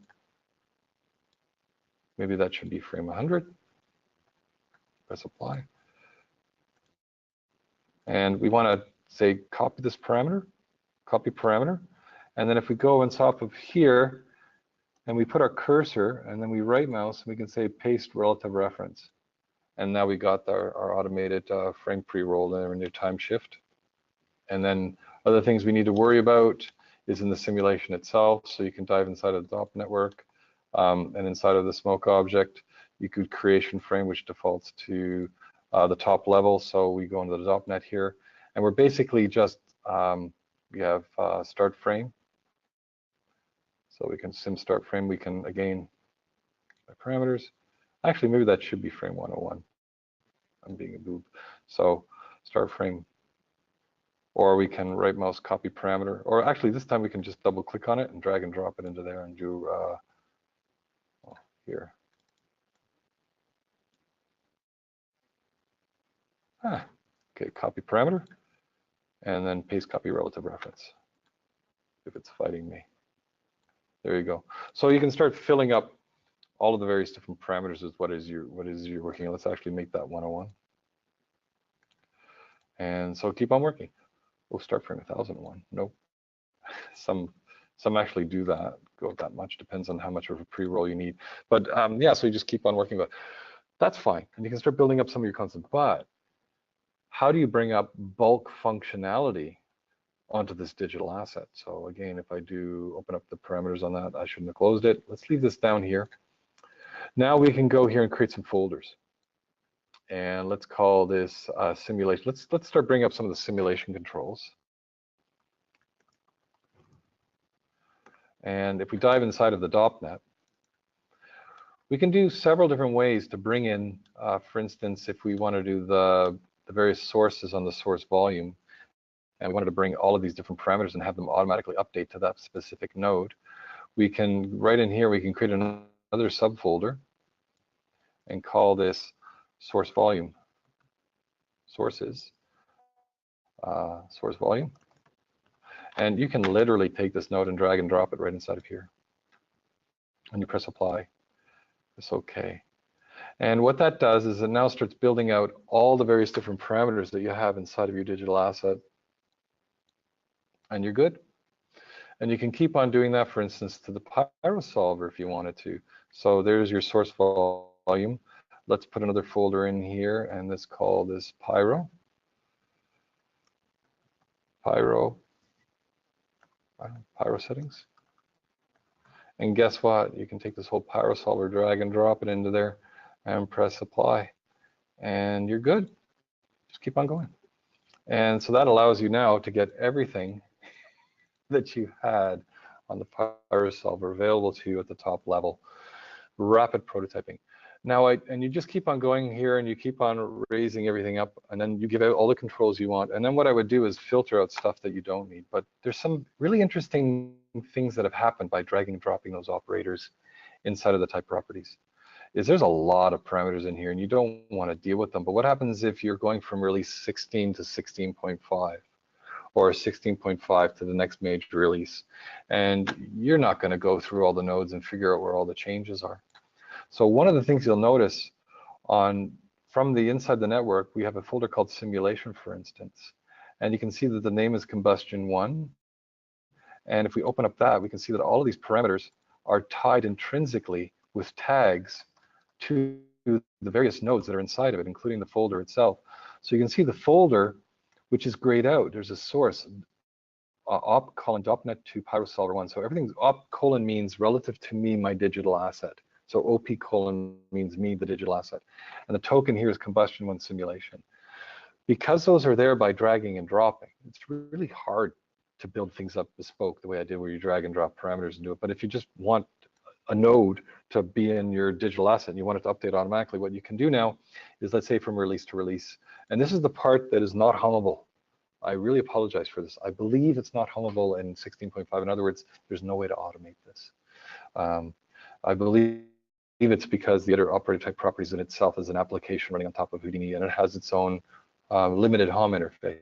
maybe that should be frame 100. Press apply. And we want to say copy this parameter, copy parameter. And then if we go on top of here and we put our cursor and then we right mouse, we can say paste relative reference. And now we got our automated frame pre-roll there in your time shift. And then other things we need to worry about is in the simulation itself. So you can dive inside of the DOP network and inside of the smoke object, you could creation frame, which defaults to the top level. So we go into the DOP net here, and we're basically just, we have start frame. So we can sim start frame. We can, again, parameters. Actually, maybe that should be frame 101. I'm being a boob. So start frame. Or we can right mouse copy parameter. Or actually, this time we can just double click on it and drag and drop it into there and do here. Okay, copy parameter. And then paste copy relative reference if it's fighting me. There you go. So you can start filling up all of the various different parameters with what is you're working on. Let's actually make that 101. And so keep on working. We'll start frame 1001. Nope. Some actually do that, go that much, depends on how much of a pre-roll you need. But yeah, so you just keep on working with it. That's fine. And you can start building up some of your concepts. But how do you bring up bulk functionality onto this digital asset? So again, if I do open up the parameters on that, I shouldn't have closed it. Let's leave this down here. Now we can go here and create some folders. And let's call this simulation. Let's start bringing up some of the simulation controls. And if we dive inside of the DOPNet, we can do several different ways to bring in, for instance, if we want to do the various sources on the source volume, and we wanted to bring all of these different parameters and have them automatically update to that specific node, we can, right in here, we can create another subfolder and call this source volume, sources, source volume. And you can literally take this node and drag and drop it right inside of here. And you press apply. It's OK. And what that does is it now starts building out all the various different parameters that you have inside of your digital asset. And you're good. And you can keep on doing that, for instance, to the Pyro solver if you wanted to. So there's your source volume. Let's put another folder in here, and let's call this Pyro. Pyro settings. And guess what? You can take this whole Pyro solver, drag and drop it into there, and press apply. And you're good. Just keep on going. And so that allows you now to get everything that you had on the Pyro solver available to you at the top level. Rapid prototyping. Now, and you just keep on going here, and you keep on raising everything up, and then you give out all the controls you want. And then what I would do is filter out stuff that you don't need. But there's some really interesting things that have happened by dragging and dropping those operators inside of the type properties. There's a lot of parameters in here, and you don't want to deal with them. But what happens if you're going from release 16 to 16.5? Or 16.5 to the next major release? And you're not going to go through all the nodes and figure out where all the changes are. So one of the things you'll notice from the inside the network, we have a folder called simulation, for instance. And you can see that the name is combustion 1. And if we open up that, we can see that all of these parameters are tied intrinsically with tags to the various nodes that are inside of it, including the folder itself. So you can see the folder, which is grayed out. There's a source, op colon DOPNet to Pyro solver 1. So everything's op colon means relative to me, my digital asset. So OP colon means me, the digital asset. And the token here is combustion 1 simulation. Because those are there by dragging and dropping, it's really hard to build things up bespoke the way I did, where you drag and drop parameters and do it. But if you just want a node to be in your digital asset and you want it to update automatically, what you can do now is, let's say, from release to release. And this is the part that is not hummable. I really apologize for this. I believe it's not hummable in 16.5. In other words, there's no way to automate this. I believe it's because the other operator type properties in itself is an application running on top of Houdini, and it has its own limited home interface.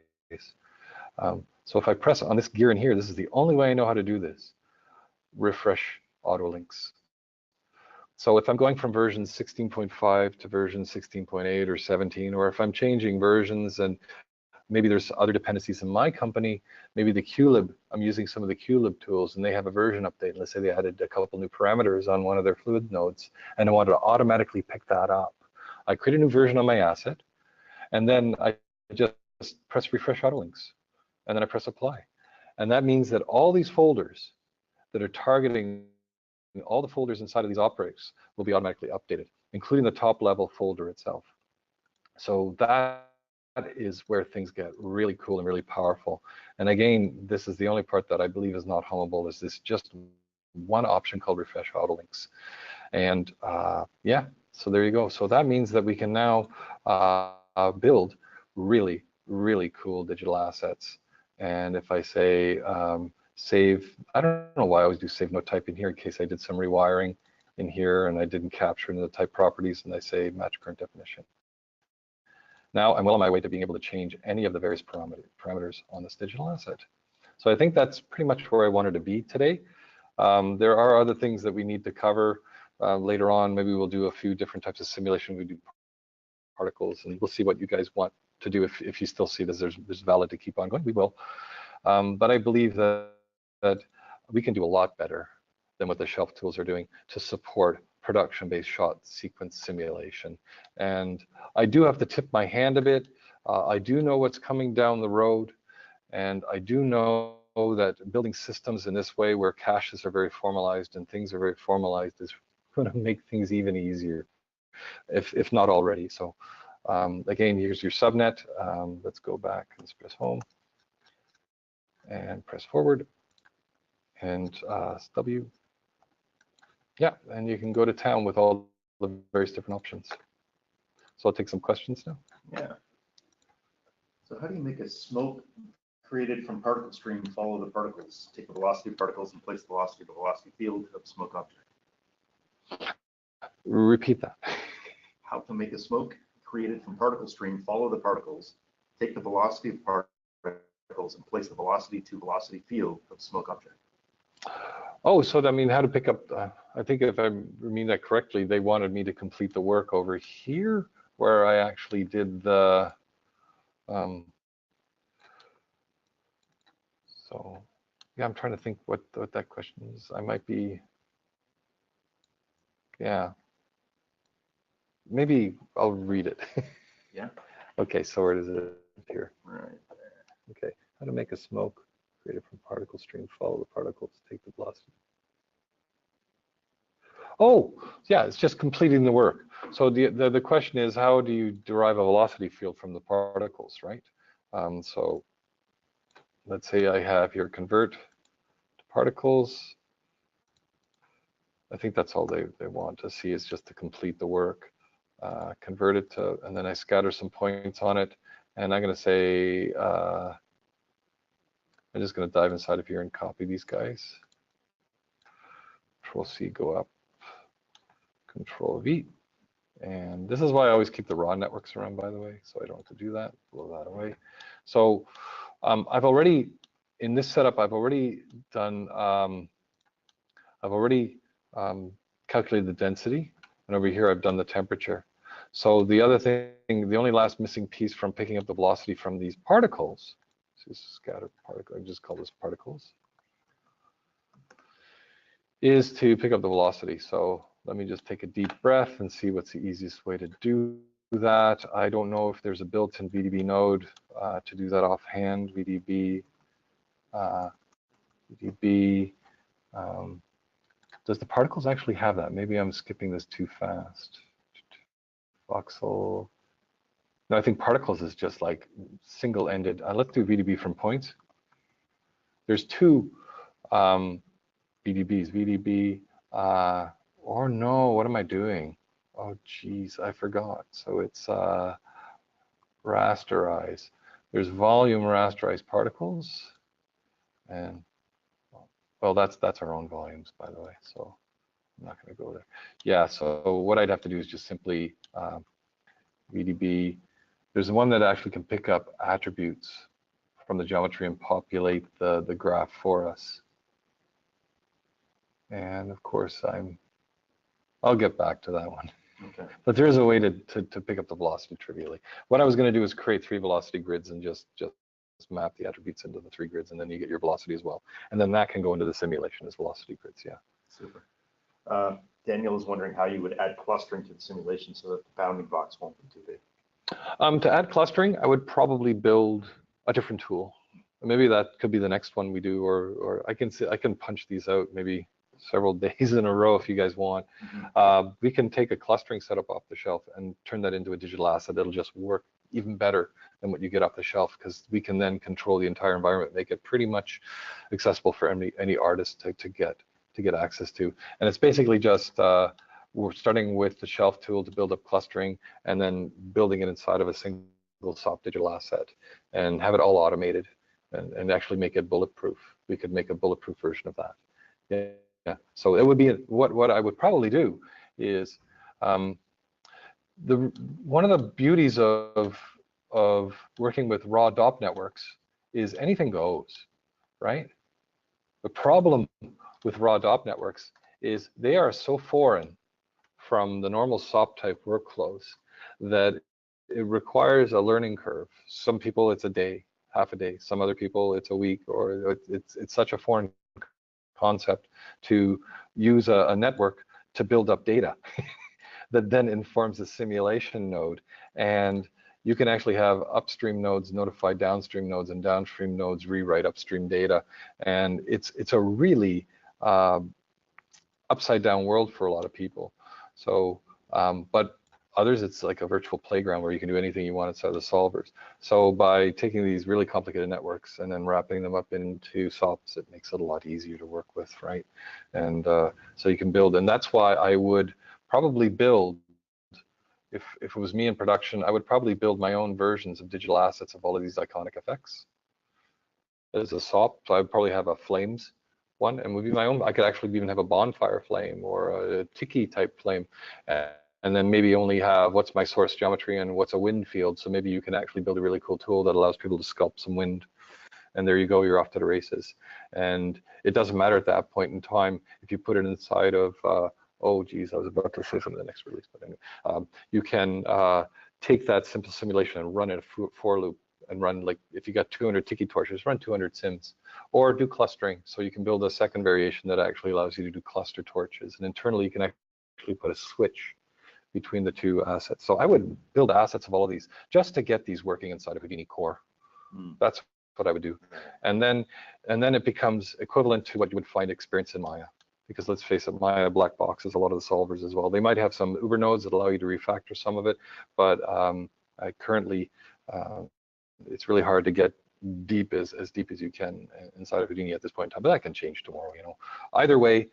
So if I press on this gear in here, this is the only way I know how to do this. Refresh auto links. So if I'm going from version 16.5 to version 16.8 or 17, or if I'm changing versions and maybe there's other dependencies in my company, maybe the QLib, I'm using some of the QLib tools and they have a version update. Let's say they added a couple new parameters on one of their fluid nodes and I wanted to automatically pick that up. I create a new version on my asset and then I just press refresh auto links and then I press apply. And that means that all these folders that are targeting all the folders inside of these operators will be automatically updated, including the top level folder itself. So that is where things get really cool and really powerful. And again, this is the only part that I believe is not hummable, is this just one option called refresh auto links. And yeah, so there you go. So that means that we can now build really, really cool digital assets. And if I say save, I don't know why I always do save no type in here in case I did some rewiring in here and I didn't capture into the type properties, and I say match current definition. Now I'm well on my way to being able to change any of the various parameters on this digital asset. So I think that's pretty much where I wanted to be today. There are other things that we need to cover later on. Maybe we'll do a few different types of simulation. We do particles, and we'll see what you guys want to do. If you still see this, there's valid to keep on going, we will. But I believe that we can do a lot better than what the shelf tools are doing to support production-based shot sequence simulation. And I do have to tip my hand a bit. I do know what's coming down the road, and I do know that building systems in this way where caches are very formalized and things are very formalized is going to make things even easier, if not already. So again, here's your subnet. Let's go back and press home and press forward and W. Yeah, and you can go to town with all the various different options. So I'll take some questions now. Yeah. So how do you make a smoke created from particle stream follow the particles? Take the velocity of particles and place the velocity of the velocity field of the smoke object. Repeat that. How to make a smoke created from particle stream follow the particles, take the velocity of particles and place the velocity to velocity field of the smoke object. Oh, so I mean, how to pick up, I think if I mean that correctly, they wanted me to complete the work over here where I actually did the, so yeah, I'm trying to think what that question is. I might be, yeah, maybe I'll read it. Yeah. Okay, so where is it here? Right there. Okay, how to make a smoke created from particle stream, follow the particles, take the velocity. Oh, yeah, it's just completing the work. So the question is, how do you derive a velocity field from the particles, right? So let's say I have here convert to particles. I think that's all they want to see is just to complete the work. Convert it to, and then I scatter some points on it. And I'm going to say, I'm just going to dive inside of here and copy these guys. Control C, go up. Control V. And this is why I always keep the raw networks around, by the way, so I don't have to do that, blow that away. So I've already, in this setup, I've already done, calculated the density, and over here I've done the temperature. So the other thing, the only last missing piece from picking up the velocity from these particles, this is scattered particle, I just call this particles, is to pick up the velocity. So let me just take a deep breath and see what's the easiest way to do that. I don't know if there's a built-in VDB node to do that offhand. VDB, does the particles actually have that? Maybe I'm skipping this too fast. Voxel. No, I think particles is just like single-ended. Let's do VDB from points. There's two VDBs, VDB, or no, what am I doing? Oh, geez, I forgot. So it's rasterize. There's volume rasterized particles, and well, that's our own volumes, by the way. So I'm not going to go there. Yeah. So what I'd have to do is just simply VDB. There's one that actually can pick up attributes from the geometry and populate the graph for us. And of course, I'll get back to that one. Okay. But there is a way to pick up the velocity trivially. What I was going to do is create 3 velocity grids and just map the attributes into the 3 grids, and then you get your velocity as well. And then that can go into the simulation as velocity grids. Yeah. Super. Daniel is wondering how you would add clustering to the simulation so that the bounding box won't be too big. To add clustering, I would probably build a different tool. Maybe that could be the next one we do, or I can punch these out maybe several days in a row if you guys want. Mm-hmm. We can take a clustering setup off the shelf and turn that into a digital asset. It'll just work even better than what you get off the shelf, because we can then control the entire environment, make it pretty much accessible for any artist to get access to. And it's basically just we're starting with the shelf tool to build up clustering, and then building it inside of a single soft digital asset, and have it all automated, and actually make it bulletproof. We could make a bulletproof version of that. Yeah. So it would be what I would probably do is one of the beauties of working with raw DOP networks is anything goes, right? The problem with raw DOP networks is they are so foreign from the normal SOP type workflows that it requires a learning curve. Some people it's a day, half a day. Some other people it's a week, or it's such a foreign concept to use a network to build up data that then informs the simulation node. And you can actually have upstream nodes notify downstream nodes, and downstream nodes rewrite upstream data. And it's a really upside down world for a lot of people. So, but others, it's like a virtual playground where you can do anything you want inside the solvers. So by taking these really complicated networks and then wrapping them up into SOPs, it makes it a lot easier to work with, right? And so you can build, and that's why I would probably build, if it was me in production, I would probably build my own versions of digital assets of all of these iconic effects as a SOP. So I would probably have a flames one, and would be my own. I could actually even have a bonfire flame or a tiki type flame, and then maybe only have what's my source geometry and what's a wind field. So maybe you can actually build a really cool tool that allows people to sculpt some wind, and there you go, you're off to the races. And it doesn't matter at that point in time if you put it inside of oh geez, I was about to say something in the next release, but anyway, you can take that simple simulation and run it a for loop, and run, like, if you got 200 tiki torches, run 200 sims, or do clustering. So you can build a second variation that actually allows you to do cluster torches, and internally you can actually put a switch between the two assets. So I would build assets of all of these just to get these working inside of Houdini core. That's what I would do. And then it becomes equivalent to what you would find experience in Maya. Because let's face it, Maya black boxes a lot of the solvers as well. They might have some Uber nodes that allow you to refactor some of it, but currently it's really hard to get deep as deep as you can inside of Houdini at this point in time. But that can change tomorrow, you know. Either way,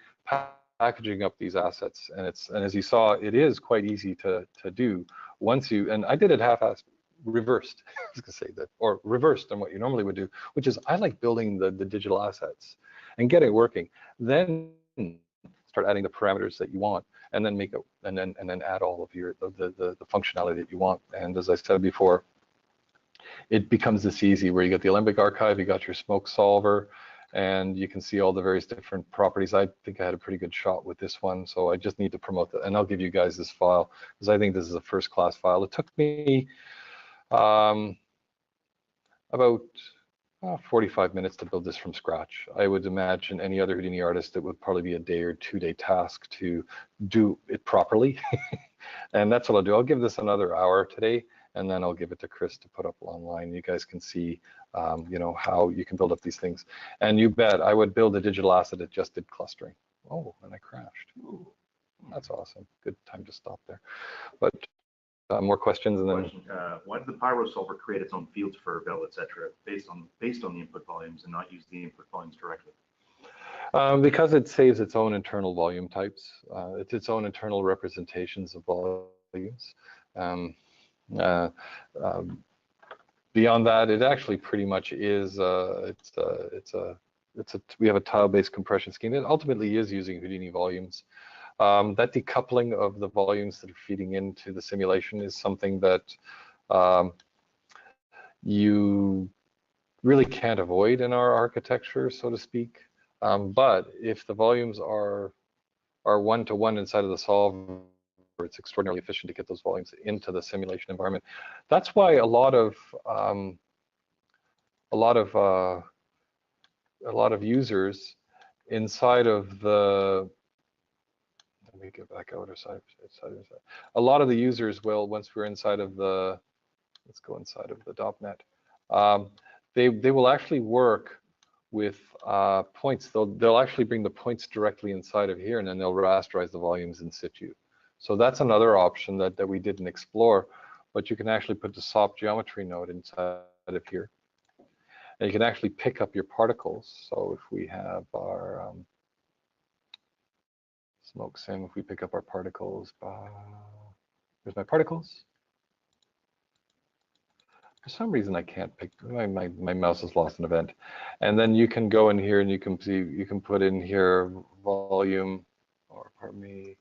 packaging up these assets, and as you saw, it is quite easy to do once you. And I did it half-assed, reversed. I was gonna say that, or reversed than what you normally would do, which is I like building the digital assets and get it working. Then start adding the parameters that you want, and then make it, and then add all of your the functionality that you want. And as I said before, it becomes this easy where you get the Alembic archive, you got your smoke solver, and you can see all the various different properties. I think I had a pretty good shot with this one, so I just need to promote that, and I'll give you guys this file because I think this is a first-class file. It took me about 45 minutes to build this from scratch. I would imagine any other Houdini artist, it would probably be a day or 2 day task to do it properly. And that's what I'll do. I'll give this another hour today, and then I'll give it to Chris to put up online. You guys can see, you know, how you can build up these things. And you bet I would build a digital asset that just did clustering. Oh, and I crashed. Ooh, that's awesome. Good time to stop there. But more questions, and then. Why did the Pyro solver create its own fields for Bell, etc., based on the input volumes and not use the input volumes directly? Because it saves its own internal volume types. It's its own internal representations of volumes. Beyond that, it actually pretty much is. We have a tile-based compression scheme. It ultimately is using Houdini volumes. That decoupling of the volumes that are feeding into the simulation is something that you really can't avoid in our architecture, so to speak. But if the volumes are one-to-one inside of the solver, it's extraordinarily efficient to get those volumes into the simulation environment. That's why a lot of users inside of the. Let me get back out side. A lot of the users will, once we're inside of the, let's go inside of the .NET, they will actually work with points. They'll actually bring the points directly inside of here, and then they'll rasterize the volumes in situ. So that's another option that we didn't explore, but you can actually put the SOP geometry node inside of here, and you can actually pick up your particles. So if we have our smoke sim, if we pick up our particles, here's my particles. For some reason I can't pick, my mouse has lost an event. And then you can go in here and you can see, you can put in here volume, or pardon me,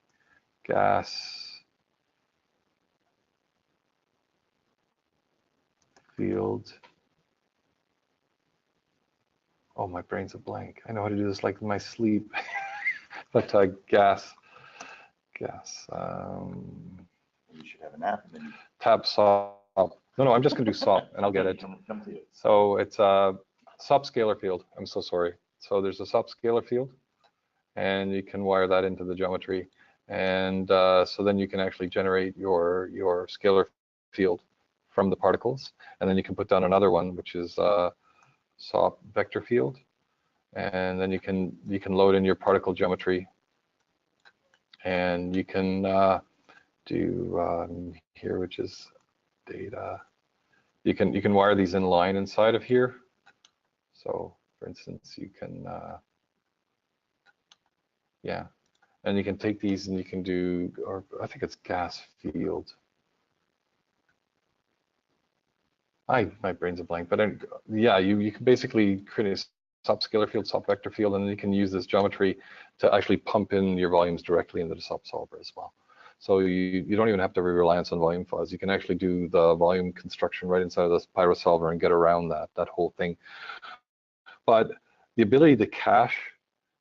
gas, field, Oh, my brain's a blank. I know how to do this like in my sleep. But gas. You should have an app and then you Tab SOP. No, I'm just going to do SOP and I'll get it. come to it. So it's a SOP scalar field. I'm so sorry. So there's a SOP scalar field, and you can wire that into the geometry. And so then you can actually generate your scalar field from the particles. And then you can put down another one, which is SOP vector field. And then you can load in your particle geometry. And you can do here, which is data. You can wire these in line inside of here. So for instance, you can, yeah, and you can take these and you can do, or I think it's gas field. My brain's a blank, but yeah, you can basically create a SOP scalar field, SOP vector field, and then you can use this geometry to actually pump in your volumes directly into the SOP solver as well. So you don't even have to be reliant on volume files. You can actually do the volume construction right inside of this Pyro solver and get around that whole thing. But the ability to cache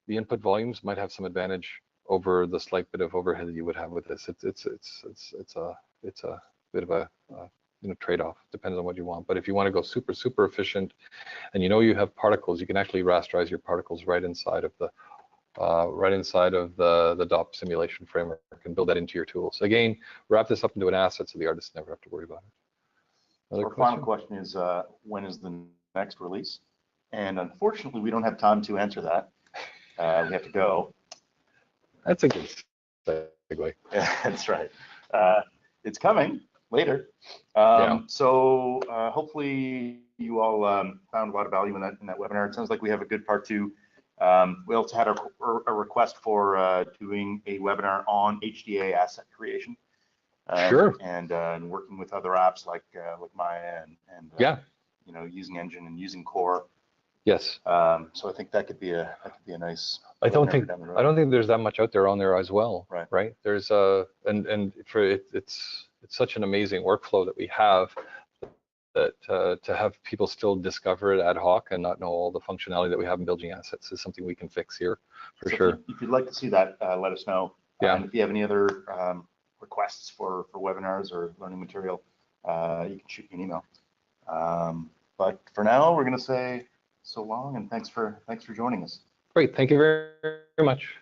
the input volumes might have some advantage over the slight bit of overhead that you would have with this. It's a bit of a trade-off, depends on what you want. But if you want to go super efficient, and you have particles, you can actually rasterize your particles right inside of the DOP simulation framework and build that into your tools. Again, wrap this up into an asset so the artists never have to worry about it. So our final question is, when is the next release? And unfortunately, we don't have time to answer that. We have to go. That's a good segue. Yeah, that's right. It's coming later. Yeah. So hopefully you all found a lot of value in that webinar. It sounds like we have a good part two. We also had a request for doing a webinar on HDA asset creation. Sure. And working with other apps like Maya and yeah, using Engine and using Core. Yes. So I think that could be a nice. I don't think there's that much out there on there as well. Right. There's and for it's such an amazing workflow that we have, that to have people still discover it ad hoc and not know all the functionality that we have in building assets is something we can fix here for sure. If you'd like to see that, let us know. Yeah. And if you have any other requests for webinars or learning material, you can shoot me an email. But for now, we're going to say so long and thanks for joining us. Great. Thank you very much.